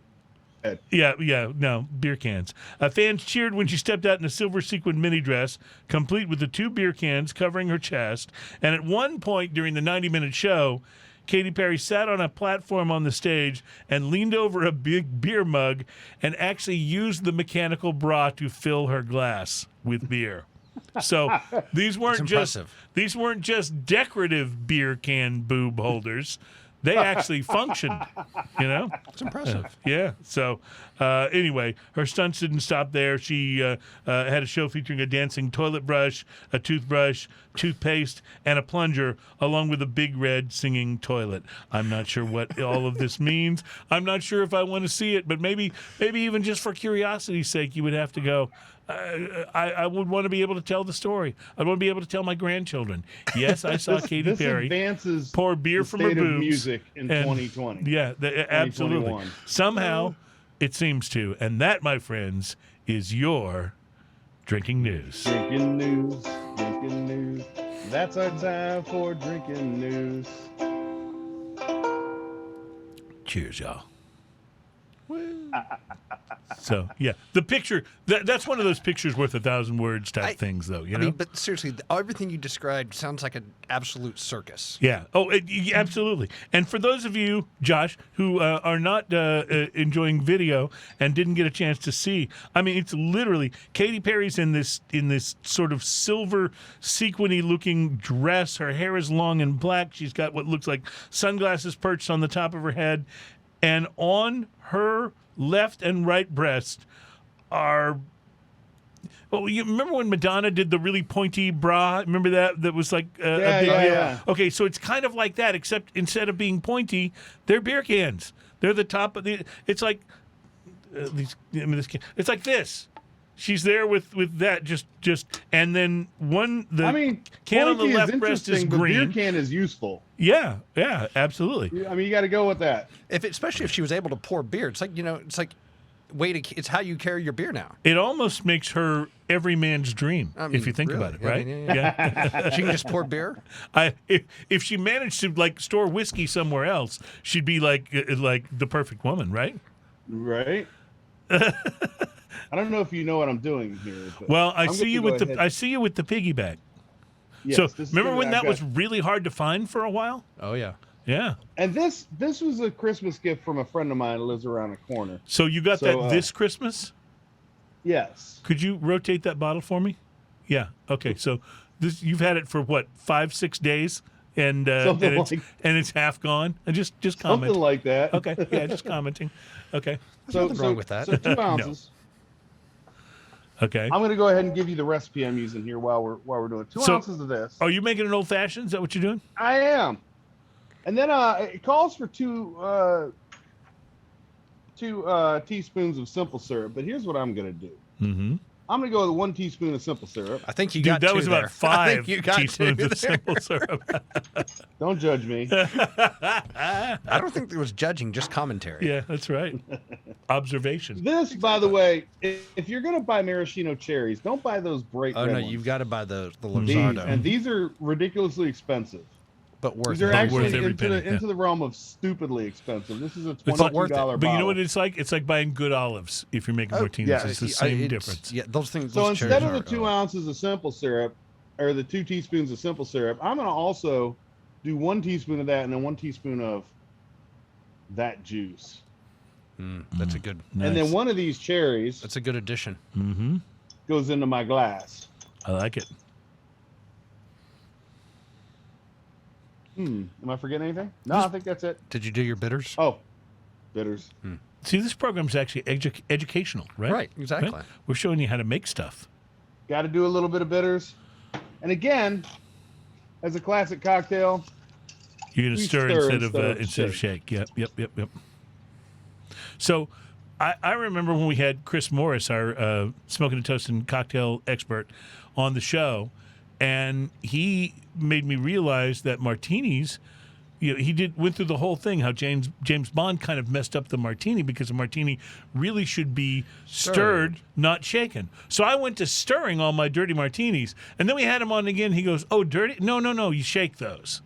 No, beer cans. Fans cheered when she stepped out in a silver sequined mini dress, complete with the 2 beer cans covering her chest. And at one point during the 90-minute show, Katy Perry sat on a platform on the stage and leaned over a big beer mug and actually used the mechanical bra to fill her glass with beer. So these weren't just decorative beer can boob holders. They actually functioned, you know? It's impressive. Yeah. So, anyway, her stunts didn't stop there. She had a show featuring a dancing toilet brush, a toothbrush, toothpaste, and a plunger, along with a big red singing toilet. I'm not sure what all of this means. I'm not sure if I want to see it, but maybe even just for curiosity's sake, you would have to go. I would want to be able to tell the story. I want to be able to tell my grandchildren. Yes, I saw Katy Perry pour beer from her boobs. Music in 2020. Yeah, absolutely. Somehow, it seems to, and that, my friends, is your drinking news. Drinking news, drinking news. That's our time for drinking news. Cheers, y'all. So, yeah, the picture, that's one of those pictures worth 1,000 words type things, though, you know? I mean, but seriously, everything you described sounds like an absolute circus. Yeah. Oh, absolutely. And for those of you, Josh, who are not enjoying video and didn't get a chance to see, I mean, it's literally Katy Perry's in this sort of silver sequiny looking dress. Her hair is long and black. She's got what looks like sunglasses perched on the top of her head, and on her left and right breast are... Well, you remember when Madonna did the really pointy bra? Remember that? That was like a big deal? Yeah. Okay, so it's kind of like that, except instead of being pointy, they're beer cans. They're the top of the... It's like... it's like this. She's there with that, just... And then can on the left breast is green. Beer can is useful. Yeah, absolutely. I mean, you got to go with that. Especially if she was able to pour beer. It's like, it's how you carry your beer now. It almost makes her every man's dream, if you think about it, right? Yeah. She can just pour beer. If she managed to store whiskey somewhere else, she'd be like the perfect woman, right? Right. I don't know if you know what I'm doing here. But Well, I I'm see you gonna with go the ahead. piggyback. Yes, So this is remember gonna- when I've that got- was really hard to find for a while? Oh yeah. Yeah. And this was a Christmas gift from a friend of mine who lives around the corner. So you got So, that this Christmas? Yes. Could you rotate that bottle for me? Yeah. Okay. So this you've had it for what 5-6 days, and Something and it's half gone. And just comment. Something like that. Okay. Yeah. Just commenting. Okay. nothing wrong with that. So 2 ounces. Okay. I'm going to go ahead and give you the recipe I'm using here while we're doing it. 2 ounces of this. Are you making an old fashioned? Is that what you're doing? I am. And then it calls for two teaspoons of simple syrup. But here's what I'm going to do. Mm-hmm. I'm going to go with 1 teaspoon of simple syrup. I think you Dude, got that two was there. about I 5 think you got teaspoons two of there. simple syrup. Don't judge me. I don't think there was judging, just commentary. Yeah, that's right. Observation. This, by the way, if you're going to buy maraschino cherries, don't buy those bright Oh red no, ones. you've got to buy the These, Luzardo, and these are ridiculously expensive. but worth These are it. actually worth every penny, into the realm of stupidly expensive. This is a It's not $22 bottle. But you know what it's like? It's like buying good olives if you're making martinis. yeah, It's the same difference. Yeah, those things. So those instead cherries of the are- 2 ounces of simple syrup, or the 2 teaspoons of simple syrup, I'm going to also do 1 teaspoon of that and then 1 teaspoon of that juice. that's a good. Nice. And then one of these cherries That's a good addition. Mm-hmm. goes into my glass. I like it. Am I forgetting anything? No, I think that's it. Did you do your bitters? Oh, bitters. See, this program's actually educational, right? Right, exactly. Right? We're showing you how to make stuff. Got to do a little bit of bitters. And again, as a classic cocktail, You're going to You stir stir instead of shake. Yep. So I remember when we had Chris Morris, our smoking and toasting cocktail expert, on the show, and he made me realize that martinis, you know, he went through the whole thing how James Bond kind of messed up the martini because a martini really should be stirred, not shaken. So I went to stirring all my dirty martinis, and then we had him on again. He goes, "Oh, dirty? No, you shake those."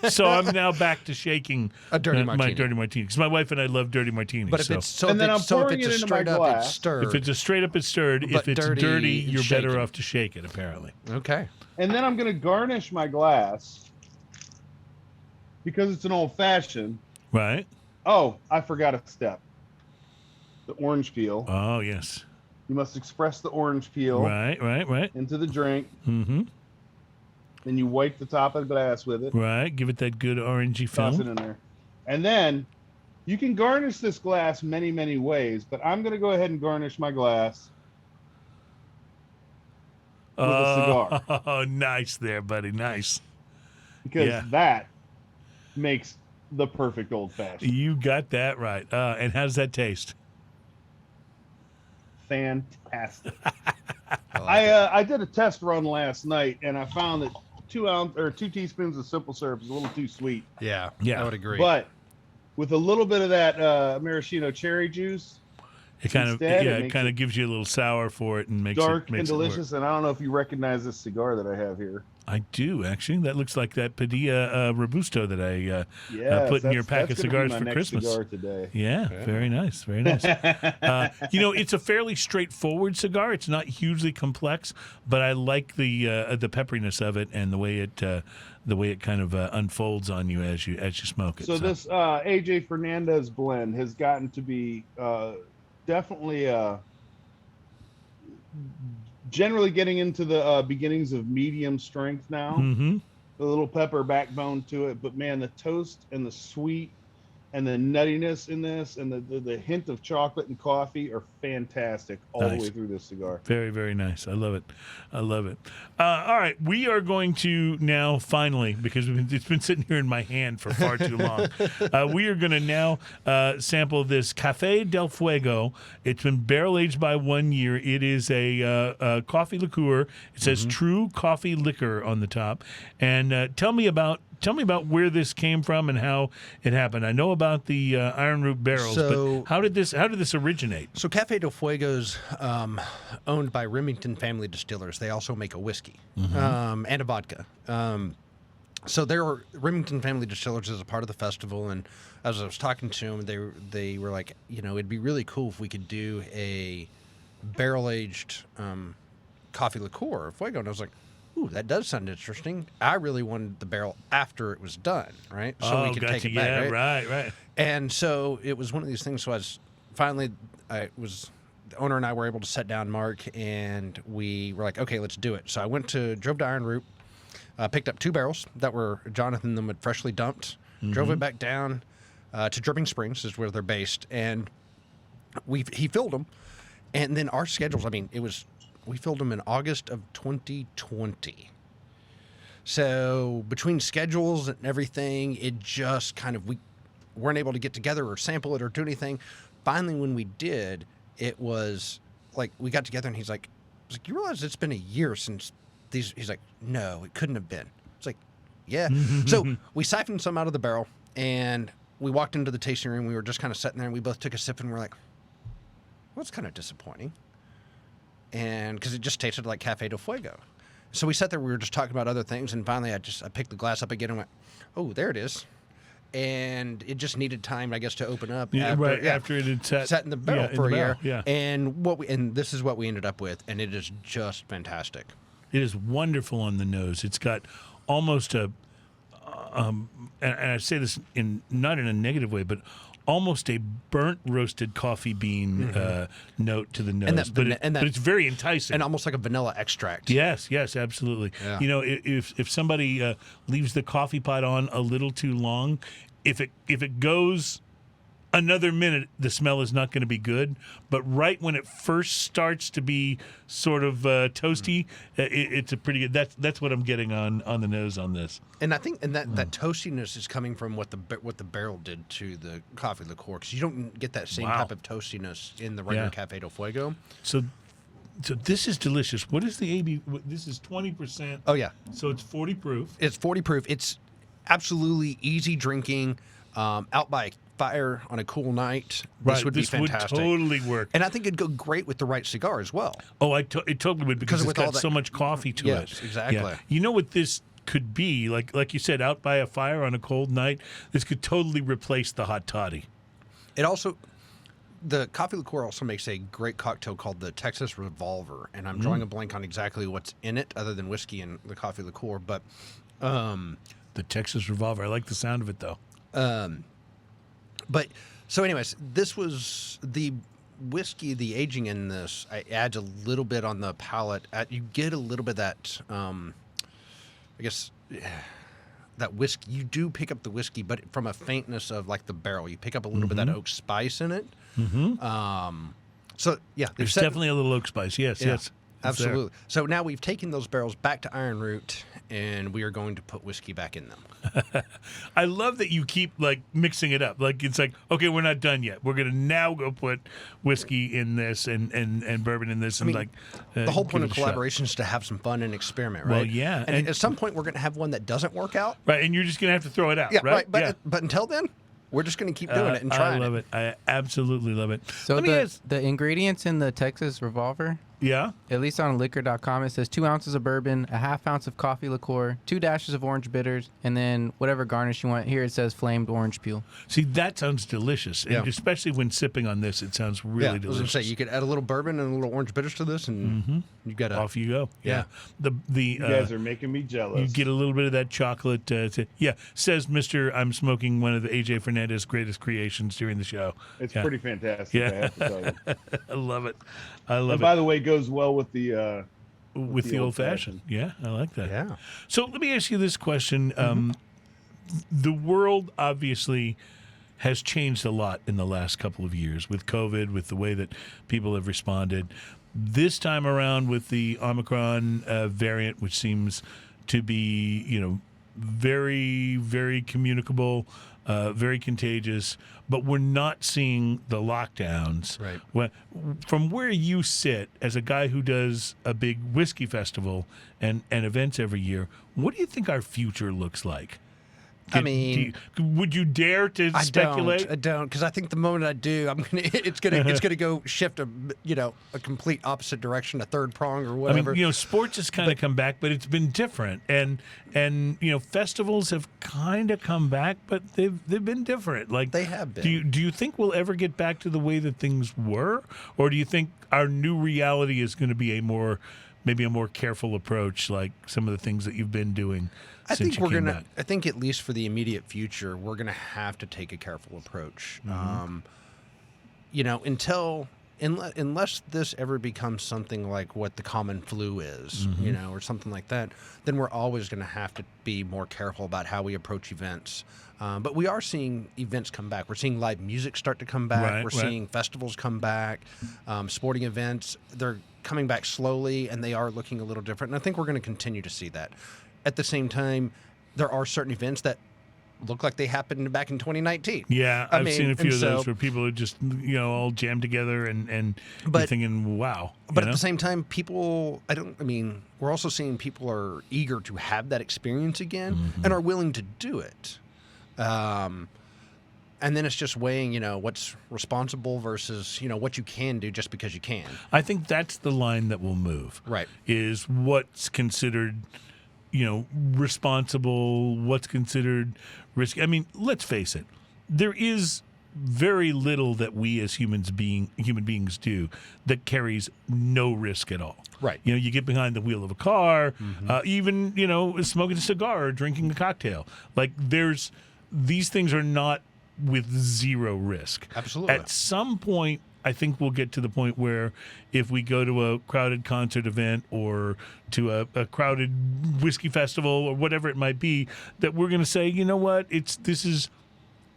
So I'm now back to shaking A dirty my martini. dirty martini because my wife and I love dirty martinis. But if so. it's so, And if then it's, I'm so if pouring it's it a into my straight up, glass. it's stirred. If it's a straight up, it's stirred. But If it's dirty, you're better shaken. off to shake it, apparently. Okay. and then I'm going to garnish my glass because it's an old fashioned. Right? Oh, I forgot a step. The orange peel. Oh, yes. You must express the orange peel Right. into the drink. Mm-hmm. Then you wipe the top of the glass with it. Right. Give it that good orangey Toss it film. in there. And then you can garnish this glass many, many ways, but I'm going to go ahead and garnish my glass with a cigar Oh, nice there, buddy. Nice. because yeah. that makes the perfect old fashioned. You got that right. And how does that taste? Fantastic. I I did a test run last night and I found that 2 teaspoons of simple syrup is a little too sweet. yeah, Yeah. I would agree. But with a little bit of that maraschino cherry juice, It kind of Instead, it makes kind of gives you a little sour for it and makes dark it makes and it work. delicious. And I don't know if you recognize this cigar that I have here. I do actually. That looks like that Padilla Robusto that I Yeah, put in your pack of cigars for Christmas. Cigar today. Yeah, very nice, very nice. It's a fairly straightforward cigar. It's not hugely complex, but I like the pepperiness of it and the way it kind of unfolds on you as you smoke it. So this AJ Fernandez blend has gotten to be definitely generally getting into the beginnings of medium strength now. Mm-hmm. A little pepper backbone to it, but man, the toast and the sweet and the nuttiness in this and the hint of chocolate and coffee are fantastic all Nice. the way through this cigar. Very, very nice. I love it. I love it. All right, we are going to now finally, because it's been sitting here in my hand for far too long, we are going to now sample this Café del Fuego. It's been barrel aged by 1 year. It is a coffee liqueur. It says True Coffee Liquor on the top. And tell me about where this came from and how it happened. I know about the iron root barrels, So- but how did this originate? So Café del Fuego's owned by Remington Family Distillers. They also make a whiskey and a vodka. So there were Remington Family Distillers as a part of the festival, and as I was talking to them, they were like, it'd be really cool if we could do a barrel-aged coffee liqueur, Fuego. And I was like, ooh, that does sound interesting. I really wanted the barrel after it was done, right? So we could take it back, right. And so it was one of these things. So the owner and I were able to sit down, Mark, and we were like, okay, let's do it. So I drove to Iron Root, picked up 2 barrels that were Jonathan and them had freshly dumped, drove it back down to Dripping Springs, is where they're based, and he filled them. And then our schedules, we filled them in August of 2020. So between schedules and everything, it just kind of, we weren't able to get together or sample it or do anything. Finally, when we did, it was like we got together and he's like, you realize it's been a year since these? He's like, no, it couldn't have been. It's like, yeah. So we siphoned some out of the barrel and we walked into the tasting room. We were just kind of sitting there and we both took a sip and we're like, well, it's kind of disappointing. And because it just tasted like Café del Fuego. So we sat there, we were just talking about other things. And finally I picked the glass up again and went, oh, there it is. And it just needed time, I guess, to open up. After it had sat in the barrel for a year. Yeah. And this is what we ended up with, and it is just fantastic. It is wonderful on the nose. It's got almost a, and I say this not in a negative way, but almost a burnt roasted coffee bean note to the nose. But it's very enticing. And almost like a vanilla extract. Yes, absolutely. Yeah. If somebody leaves the coffee pot on a little too long, if it goes another minute, the smell is not going to be good. But right when it first starts to be sort of toasty, it's a pretty good. That's what I'm getting on the nose on this. And I think that toastiness is coming from what the barrel did to the coffee liqueur, because you don't get that same type of toastiness in the regular Café del Fuego. So this is delicious. What is the AB? This is 20%. Oh yeah. So it's 40 proof. It's 40 proof. It's absolutely easy drinking. Out by fire on a cool night. This would be fantastic. Would totally work. And I think it'd go great with the right cigar as well. Oh, it totally would, because it's got so much coffee to it. Yes, exactly. Yeah. You know what this could be? Like you said, out by a fire on a cold night, this could totally replace the hot toddy. It also, the coffee liqueur also makes a great cocktail called the Texas Revolver, and I'm drawing a blank on exactly what's in it other than whiskey and the coffee liqueur, but the Texas Revolver. I like the sound of it though. But so anyways, this was the whiskey, the aging in this adds a little bit on the palate. You get a little bit of that, I guess, that whiskey. You do pick up the whiskey, but from a faintness of like the barrel, you pick up a little bit of that oak spice in it. So yeah, there's definitely a little oak spice. Yes. Absolutely. So now we've taken those barrels back to Iron Root, and we are going to put whiskey back in them. I love that you keep like mixing it up. Like it's like, okay, we're not done yet. We're gonna now go put whiskey in this and bourbon in this, and the whole point of collaboration is to have some fun and experiment, right? Well, yeah. And at some point, we're gonna have one that doesn't work out, right? And you're just gonna have to throw it out, yeah, right? But until then, we're just going to keep doing it and trying it. I love it. I absolutely love it. So the ingredients in the Texas Revolver, at least on liquor.com, it says 2 ounces of bourbon, a half ounce of coffee liqueur, 2 dashes of orange bitters, and then whatever garnish you want. Here it says flamed orange peel. See, that sounds delicious. And especially when sipping on this, it sounds really delicious. I was going to say, you could add a little bourbon and a little orange bitters to this, and you got off you go. Yeah. You guys are making me jealous. You get a little bit of that chocolate. Says Mr. I'm smoking one of the AJ Fernandez greatest creations during the show. It's pretty fantastic, I have to tell you. I love it. And by the way, it goes well with the old fashioned. Yeah, I like that. Yeah. So let me ask you this question. The world obviously has changed a lot in the last couple of years with COVID, with the way that people have responded. This time around with the Omicron variant, which seems to be, very, very communicable, very contagious, but we're not seeing the lockdowns. Right. From where you sit as a guy who does a big whiskey festival and events every year, what do you think our future looks like? would you dare to speculate? I don't, because I think the moment I do, it's gonna go shift a complete opposite direction, a third prong or whatever. Sports has kind of come back, but it's been different, and festivals have kind of come back, but they've been different. Like they have been. Do you think we'll ever get back to the way that things were, or do you think our new reality is going to be maybe a more careful approach, like some of the things that you've been doing? I think at least for the immediate future, we're gonna have to take a careful approach. Mm-hmm. Unless this ever becomes something like what the common flu is, mm-hmm. Or something like that, then we're always gonna have to be more careful about how we approach events. But we are seeing events come back. We're seeing live music start to come back. We're seeing festivals come back, sporting events. They're coming back slowly, and they are looking a little different. And I think we're going to continue to see that. At the same time, there are certain events that look like they happened back in 2019. Yeah, I've seen a few of those where people are just all jammed together and you're thinking, wow. But at the same time, we're also seeing people are eager to have that experience again, mm-hmm. and are willing to do it. And then it's just weighing, what's responsible versus, what you can do just because you can. I think that's the line that will move. Right. Is what's considered, responsible, what's considered risky. I mean, let's face it. There is very little that we as human beings do that carries no risk at all. Right. You get behind the wheel of a car, mm-hmm. Even, smoking a cigar or drinking a cocktail. Like these things are not with zero risk. Absolutely. At some point, I think we'll get to the point where if we go to a crowded concert event or to a crowded whiskey festival or whatever it might be, that we're going to say, you know what, this is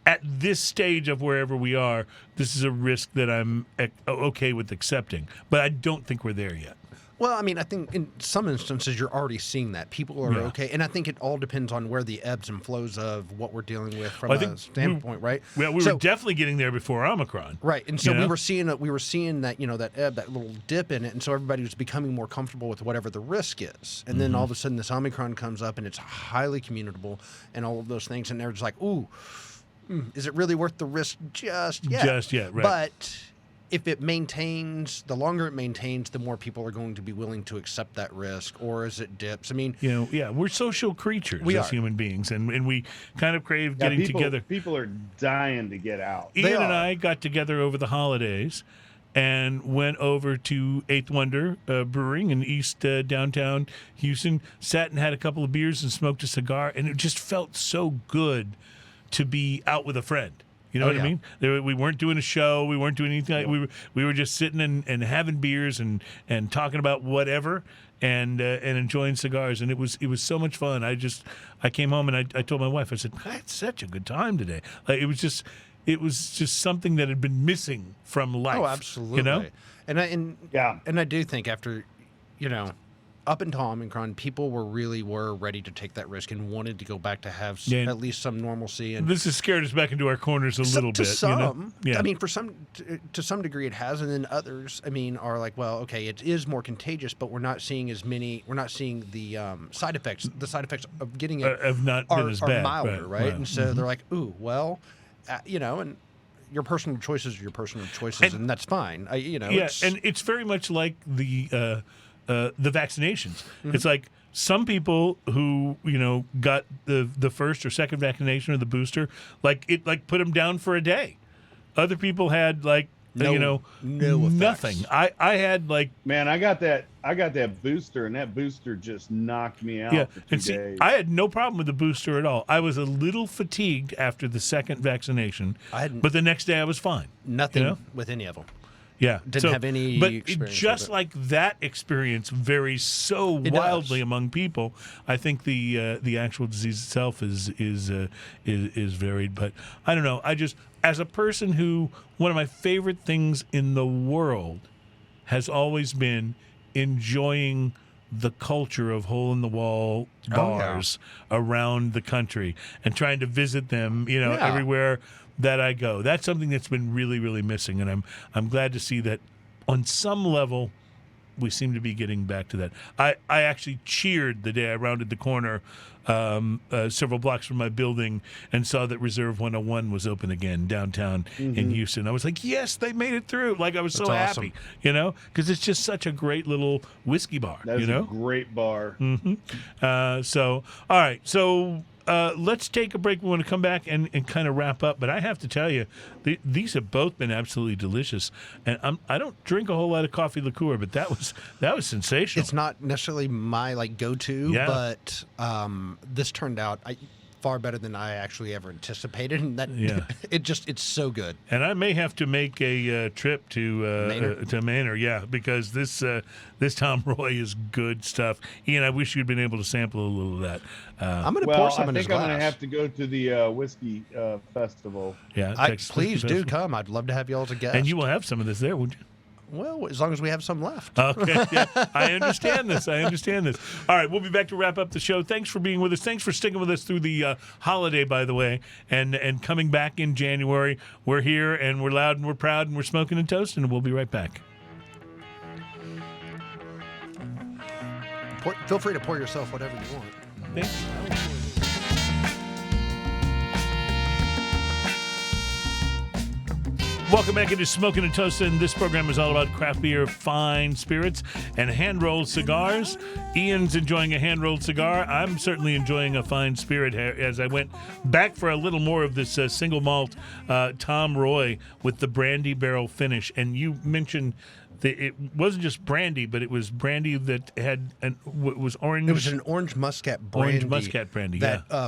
at this stage of wherever we are, this is a risk that I'm okay with accepting. But I don't think we're there yet. Well, I think in some instances you're already seeing that. People are okay. And I think it all depends on where the ebbs and flows of what we're dealing with from a standpoint, right? Well, we were definitely getting there before Omicron. Right. And so we were seeing that that ebb, that little dip in it, and so everybody was becoming more comfortable with whatever the risk is. And then all of a sudden this Omicron comes up and it's highly communicable and all of those things, and they're just like, ooh, is it really worth the risk just yet? Just yet, right. But if it maintains, the longer it maintains, the more people are going to be willing to accept that risk, or as it dips. I mean, we're social creatures as human beings, and we kind of crave getting together. People are dying to get out. Ian and I got together over the holidays and went over to Eighth Wonder Brewing in East downtown Houston, sat and had a couple of beers and smoked a cigar, and it just felt so good to be out with a friend. You know what I mean? We weren't doing a show. We weren't doing anything. We were just sitting and having beers and talking about whatever and enjoying cigars. And it was so much fun. I came home and I told my wife, I said, I had such a good time today. Like it was just something that had been missing from life. Oh, absolutely. And I do think after, up until Omicron, people were ready to take that risk and wanted to go back to have at least some normalcy. And this has scared us back into our corners a little bit. Some, I mean, to some degree it has, and then others, are like, well, okay, it is more contagious, but we're not seeing as many. We're not seeing the side effects. The side effects of getting it have not been as bad, milder, right? And so they're like, ooh, well, and your personal choices are your personal choices, and that's fine. And it's very much like the vaccinations. Mm-hmm. It's like some people who got the first or second vaccination or the booster, it put them down for a day. Other people had no nothing. I had man, I got that booster, and that booster just knocked me out. Yeah, for 2 days. I had no problem with the booster at all. I was a little fatigued after the second vaccination, but the next day I was fine. Nothing with any of them. Yeah, didn't have any. But experience just like that experience varies so wildly among people, I think the actual disease itself is varied. But I don't know. As a person who, one of my favorite things in the world has always been enjoying the culture of hole-in-the-wall bars around the country and trying to visit them, everywhere that I go. That's something that's been really, really missing, and I'm glad to see that on some level we seem to be getting back to that. I actually cheered the day I rounded the corner several blocks from my building and saw that Reserve 101 was open again downtown in Houston. I was like, yes, they made it through. Like, I was so happy, because it's just such a great little whiskey bar. That's a great bar. So, all right. So let's take a break. We want to come back and kind of wrap up. But I have to tell you, these have both been absolutely delicious. And I don't drink a whole lot of coffee liqueur, but that was sensational. It's not necessarily my go-to, but this turned out far better than I actually ever anticipated, and that it's so good. And I may have to make a trip to Maynard, because this Tom Roy is good stuff. Ian, I wish you'd been able to sample a little of that. I'm going to pour some in his glass. I'm going to have to go to the whiskey festival. Yeah, please do come. I'd love to have y'all as a guest. And you will have some of this there, won't you? Well, as long as we have some left. Okay, I understand this. All right, we'll be back to wrap up the show. Thanks for being with us. Thanks for sticking with us through the holiday, by the way, and coming back in January. We're here, and we're loud, and we're proud, and we're smoking and toasting, and we'll be right back. Feel free to pour yourself whatever you want. Thank you. Welcome back into Smoking and Toasting. This program is all about craft beer, fine spirits, and hand-rolled cigars. Ian's enjoying a hand-rolled cigar. I'm certainly enjoying a fine spirit as I went back for a little more of this single malt Tom Roy with the brandy barrel finish. And you mentioned that it wasn't just brandy, but it was brandy that had was orange. It was an orange muscat brandy. Orange muscat brandy,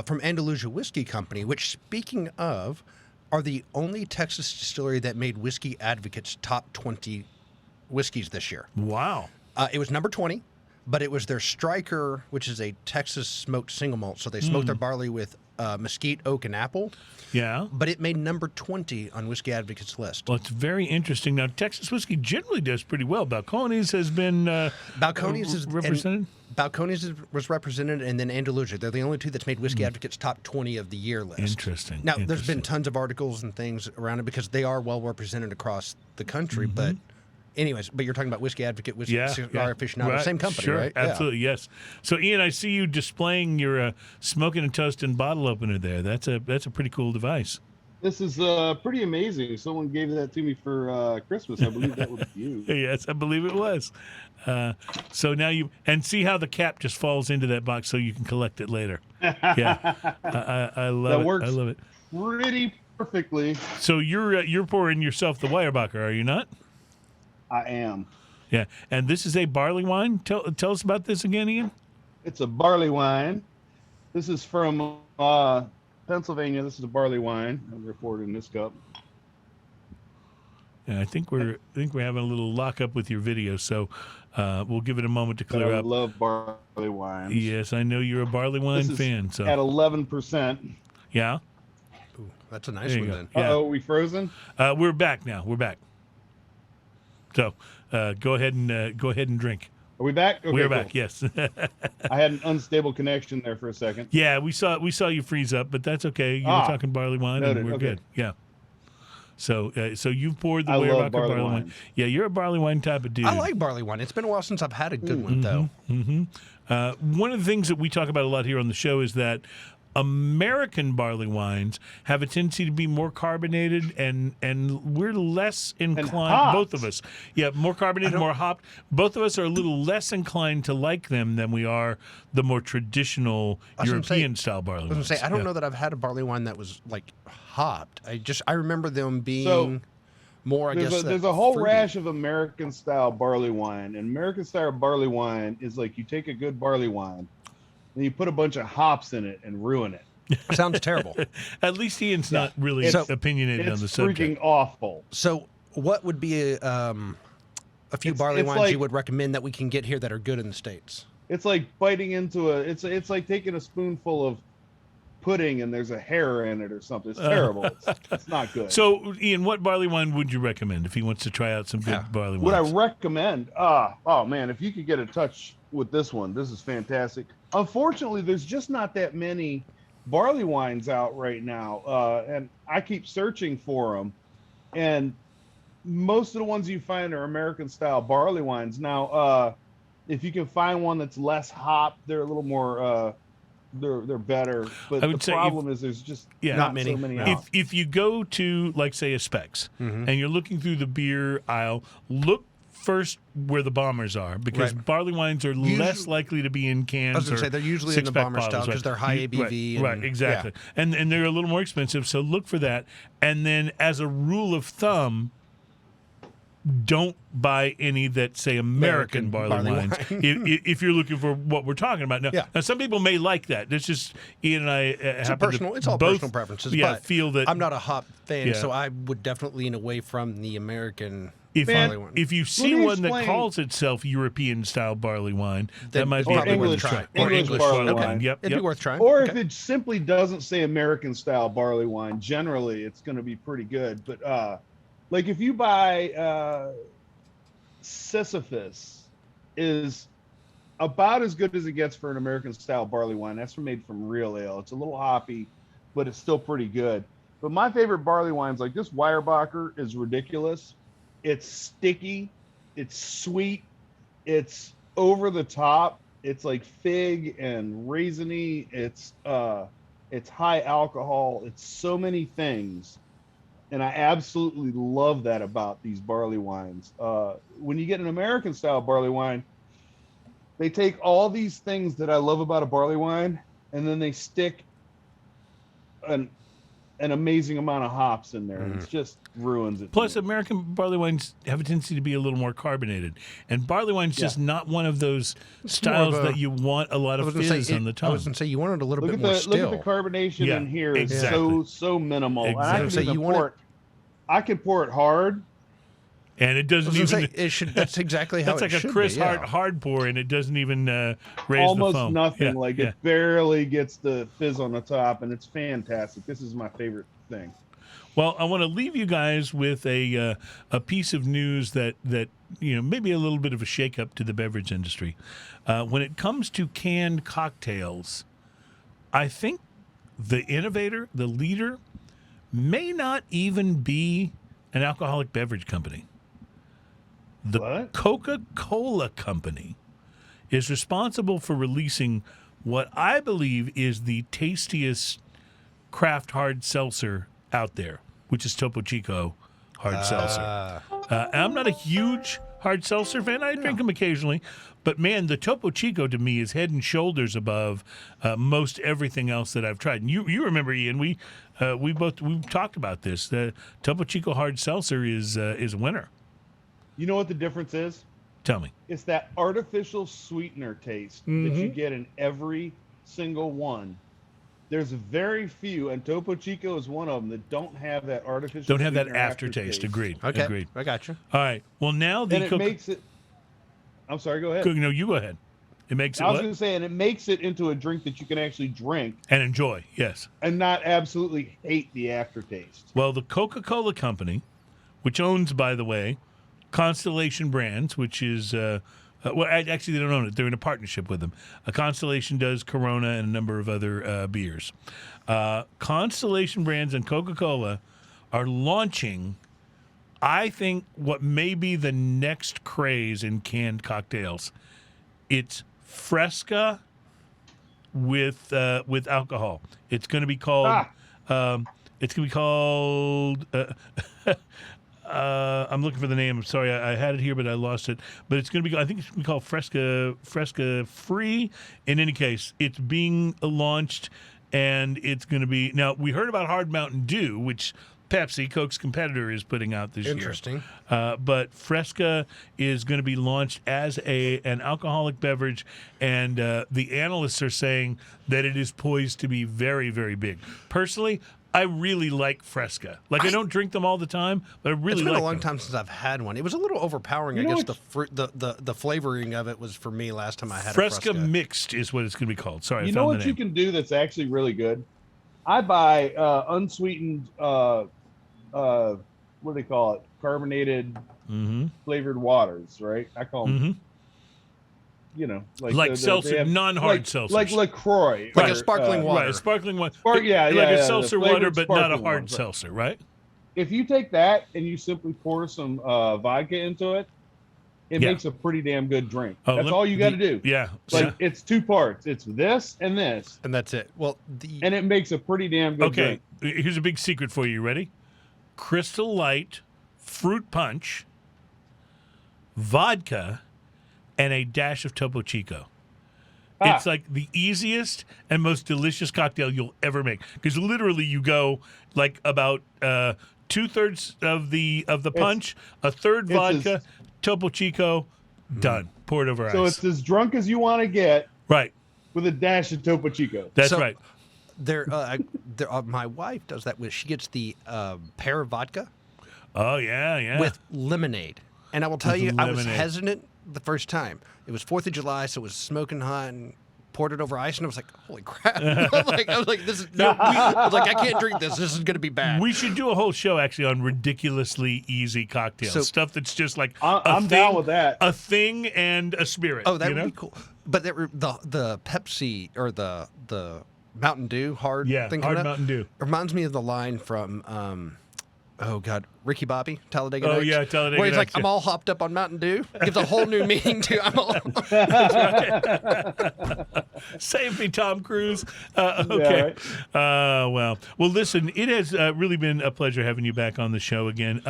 from Andalusia Whiskey Company, which, speaking of, are the only Texas distillery that made Whiskey Advocate's top 20 whiskeys this year. Wow. It was number 20, but it was their Striker, which is a Texas smoked single malt. So they smoked their barley with mesquite, oak, and apple. Yeah. But it made number 20 on Whiskey Advocate's list. Well, it's very interesting. Now, Texas whiskey generally does pretty well. Balcones has been represented. Balcones was represented, and then Andalusia. They're the only two that's made Whiskey Advocate's top 20 of the year list. Interesting. Now, there's been tons of articles and things around it because they are well represented across the country. But anyways, you're talking about Whiskey Advocate, Cigar Aficionado, right. same company, Sure, right? Absolutely, yes. So, Ian, I see you displaying your Smoking and Toasting bottle opener there. That's a pretty cool device. This is pretty amazing. Someone gave that to me for Christmas. I believe that was you. Yes, I believe it was. So now see how the cap just falls into that box so you can collect it later. Yeah, I love it. That works. I love it. Pretty perfectly. So you're pouring yourself the Weyerbacher, are you not? I am. Yeah, and this is a barley wine. Tell us about this again, Ian. It's a barley wine. This is from Pennsylvania. This is a barley wine. I'm reporting this cup. Yeah, I think we're having a little lockup with your video, so we'll give it a moment to clear up. I love barley wines. Yes, I know you're a barley wine fan. So at 11%. Yeah. Ooh, that's a nice one then. Yeah. Uh-oh, we frozen? We're back now. We're back. So go ahead and drink. Are we back? Okay, we're back. Yes. I had an unstable connection there for a second. Yeah, we saw you freeze up, but that's okay. You were talking barley wine, noted. And we're good. Yeah. So you've poured the I love Weyerbacher barley wine. Yeah, you're a barley wine type of dude. I like barley wine. It's been a while since I've had a good one, though. One of the things that we talk about a lot here on the show is that American barley wines have a tendency to be more carbonated, and we're less inclined, both of us. Yeah, more carbonated, more hopped. Both of us are a little less inclined to like them than we are the more traditional European-style barley wines. I don't know that I've had a barley wine that was, like, hopped. I remember them being more, I guess, there's a whole fruity. rash of American-style barley wine, and American-style barley wine is like you take a good barley wine, and you put a bunch of hops in it and ruin it. Sounds terrible. At least Ian's not really opinionated on the subject. It's freaking awful. So what would be a few barley wines you would recommend that we can get here that are good in the States? It's like biting into it's like taking a spoonful of pudding and there's a hair in it or something. It's terrible. It's not good. So, Ian, what barley wine would you recommend if he wants to try out some good barley wines? Would I recommend? Oh man, if you could get in touch with this one, this is fantastic. Unfortunately, there's just not that many barley wines out right now, and I keep searching for them. And most of the ones you find are American style barley wines. Now, if you can find one that's less hop, they're a little more they're better. But the problem is there's just not so many out. If you go to, like, say, a Specs, and you're looking through the beer aisle, look first where the bombers are, because barley wines are less likely to be in cans. I was going to say, they're usually in the bomber style because they're high ABV. Right, exactly. Yeah. And they're a little more expensive, so look for that. And then, as a rule of thumb, don't buy any that say American barley wines if you're looking for what we're talking about. Now, some people may like that. It's just Ian and I it's all personal preferences. Yeah, but feel that I'm not a hop fan, so I would definitely lean away from the American barley wine. If you see one that calls itself European style barley wine, that might be English try. Or English barley wine. Yep, it'd be worth trying. Or if it simply doesn't say American style barley wine, generally it's going to be pretty good. But like if you buy Sisyphus, is about as good as it gets for an American style barley wine. That's made from real ale. It's a little hoppy, but it's still pretty good. But my favorite barley wines, like this Weyerbacher, is ridiculous. It's sticky, it's sweet, it's over the top. It's like fig and raisiny. It's high alcohol. It's so many things. And I absolutely love that about these barley wines. When you get an American style barley wine, they take all these things that I love about a barley wine, and then they stick an amazing amount of hops in there. And it just ruins it. Plus, American barley wines have a tendency to be a little more carbonated. And barley wine's just not one of those styles that you want a lot of fizz on the tongue. I was going to say, you want it a little bit more still. Look at the carbonation in here. Exactly. It's so minimal. Exactly. I can pour it hard. And it doesn't even. That's exactly how it should be. That's like a Chris hard pour, and it doesn't even raise almost the foam. Nothing. It barely gets the fizz on the top, and it's fantastic. This is my favorite thing. Well, I want to leave you guys with a piece of news that maybe a little bit of a shakeup to the beverage industry. When it comes to canned cocktails, I think the innovator, the leader, may not even be an alcoholic beverage company. The Coca-Cola Company is responsible for releasing what I believe is the tastiest craft hard seltzer out there, which is Topo Chico hard seltzer. I'm not a huge hard seltzer fan. I drink them occasionally. But, man, the Topo Chico to me is head and shoulders above most everything else that I've tried. And you remember, Ian, we've talked about this. The Topo Chico hard seltzer is a winner. You know what the difference is? Tell me. It's that artificial sweetener taste that you get in every single one. There's very few, and Topo Chico is one of them, that don't have that artificial Don't have that aftertaste. Agreed. Okay. Agreed. I got you. All right. Well, now it makes it... I'm sorry, go ahead. No, you go ahead. It makes it I was going to say, and it makes it into a drink that you can actually drink. And enjoy, yes. And not absolutely hate the aftertaste. Well, the Coca-Cola Company, which owns, by the way, Constellation Brands, which is... actually, they don't own it. They're in a partnership with them. Constellation does Corona and a number of other beers. Constellation Brands and Coca-Cola are launching, I think, what may be the next craze in canned cocktails. It's Fresca with alcohol. It's going to be called. It's going to be called. I'm looking for the name. I'm sorry, I had it here, but I lost it. But it's going to be. I think it's going to be called Fresca Free. In any case, it's being launched, and it's going to be. Now we heard about Hard Mountain Dew, which Pepsi, Coke's competitor, is putting out this year. Interesting. But Fresca is going to be launched as an alcoholic beverage, and the analysts are saying that it is poised to be very, very big. Personally, I really like Fresca. I don't drink them all the time, but I really like them. It's been a long time since I've had one. It was a little overpowering. I guess the flavoring of it was for me last time I had a Fresca. Mixed is what it's going to be called. Sorry, you know what you can do that's actually really good? I buy unsweetened, what do they call it? Carbonated flavored waters, right? I call them, like seltzer, non-hard seltzer, like LaCroix, like a sparkling water, right? A sparkling water, like a seltzer water, but not a hard seltzer, right? if you take that and you simply pour some vodka into it, it makes a pretty damn good drink. That's all you got to do. Yeah. Like it's two parts. It's this and this. And that's it. Well, and it makes a pretty damn good drink. Okay. Here's a big secret for you. Ready? Crystal Light, fruit punch, vodka, and a dash of Topo Chico. It's like the easiest and most delicious cocktail you'll ever make. Because literally you go like about 2/3 of the punch, a third vodka, Topo Chico, done. Pour it over ice. So it's as drunk as you want to get. Right. With a dash of Topo Chico. That's right. My wife does that. She gets the pear vodka. Oh, yeah. With lemonade. And I will tell you, I was hesitant the first time. It was 4th of July, so it was smoking hot, and poured it over ice, and I was like, holy crap. I was like, I can't drink this. This is going to be bad. We should do a whole show, actually, on ridiculously easy cocktails. So, stuff that's just like I'm down with that. A thing and a spirit. Oh, that would be cool. But the Pepsi, or the Mountain Dew hard thing. Hard Mountain Dew. Reminds me of the line from... oh, God. Ricky Bobby, Talladega Nights. Oh, yeah, Talladega Where he's Nights, like, I'm all hopped up on Mountain Dew. Gives a whole new meaning to I'm all... Save me, Tom Cruise. Okay. Yeah, right. Well, listen, it has really been a pleasure having you back on the show again.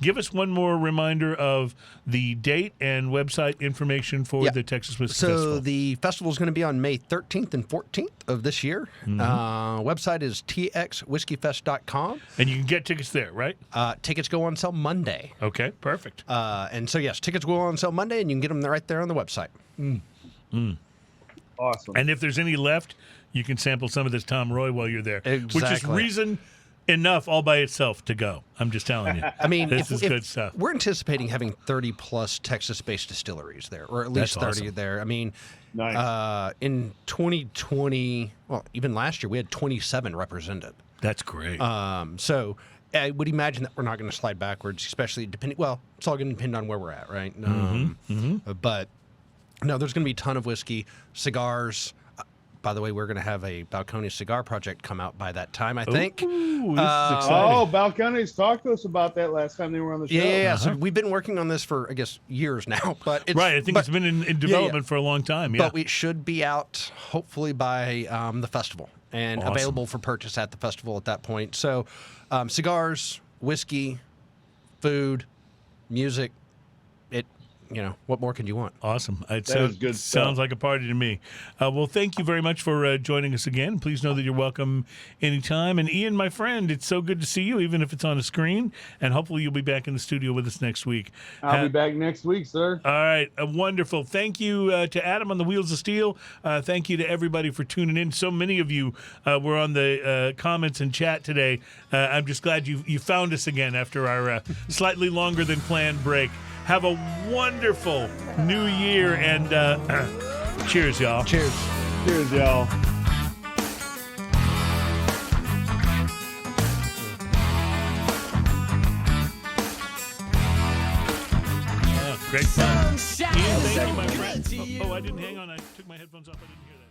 Give us one more reminder of the date and website information for the Texas Whiskey Festival. So the festival is going to be on May 13th and 14th of this year. Website is txwhiskeyfest.com. And you can get tickets there, right? Tickets go on sale Monday. Okay, perfect. And so, yes, tickets go on sale Monday, and you can get them right there on the website. Awesome. And if there's any left, you can sample some of this Tom Roy while you're there. Exactly. Which is reason enough all by itself to go. I'm just telling you. I mean, this is good stuff. We're anticipating having 30-plus Texas-based distilleries there, or at least 30 there. I mean, nice. In 2020, well, even last year, we had 27 represented. That's great. So I would imagine that we're not going to slide backwards, especially depending. Well, it's all going to depend on where we're at, right? But no, there's going to be a ton of whiskey, cigars. By the way, we're going to have a Balcones cigar project come out by that time, I think. Ooh, this is exciting. Balcones talked to us about that last time they were on the show. Yeah. So we've been working on this for, I guess, years now. But it's, right. I think it's been in development for a long time. Yeah. But we should be out hopefully by the festival and available for purchase at the festival at that point. So cigars, whiskey, food, music. What more could you want? Awesome. It good sounds like a party to me. Well, thank you very much for joining us again. Please know that you're welcome anytime. And Ian, my friend, it's so good to see you, even if it's on a screen. And hopefully you'll be back in the studio with us next week. I'll be back next week, sir. All right. Wonderful. Thank you to Adam on the Wheels of Steel. Thank you to everybody for tuning in. So many of you were on the comments and chat today. I'm just glad you found us again after our slightly longer than planned break. Have a wonderful new year, and cheers, y'all. Cheers. Cheers, y'all. Great fun. Ian, thank you, my friend. Oh, I didn't hang on. I took my headphones off. I didn't hear that.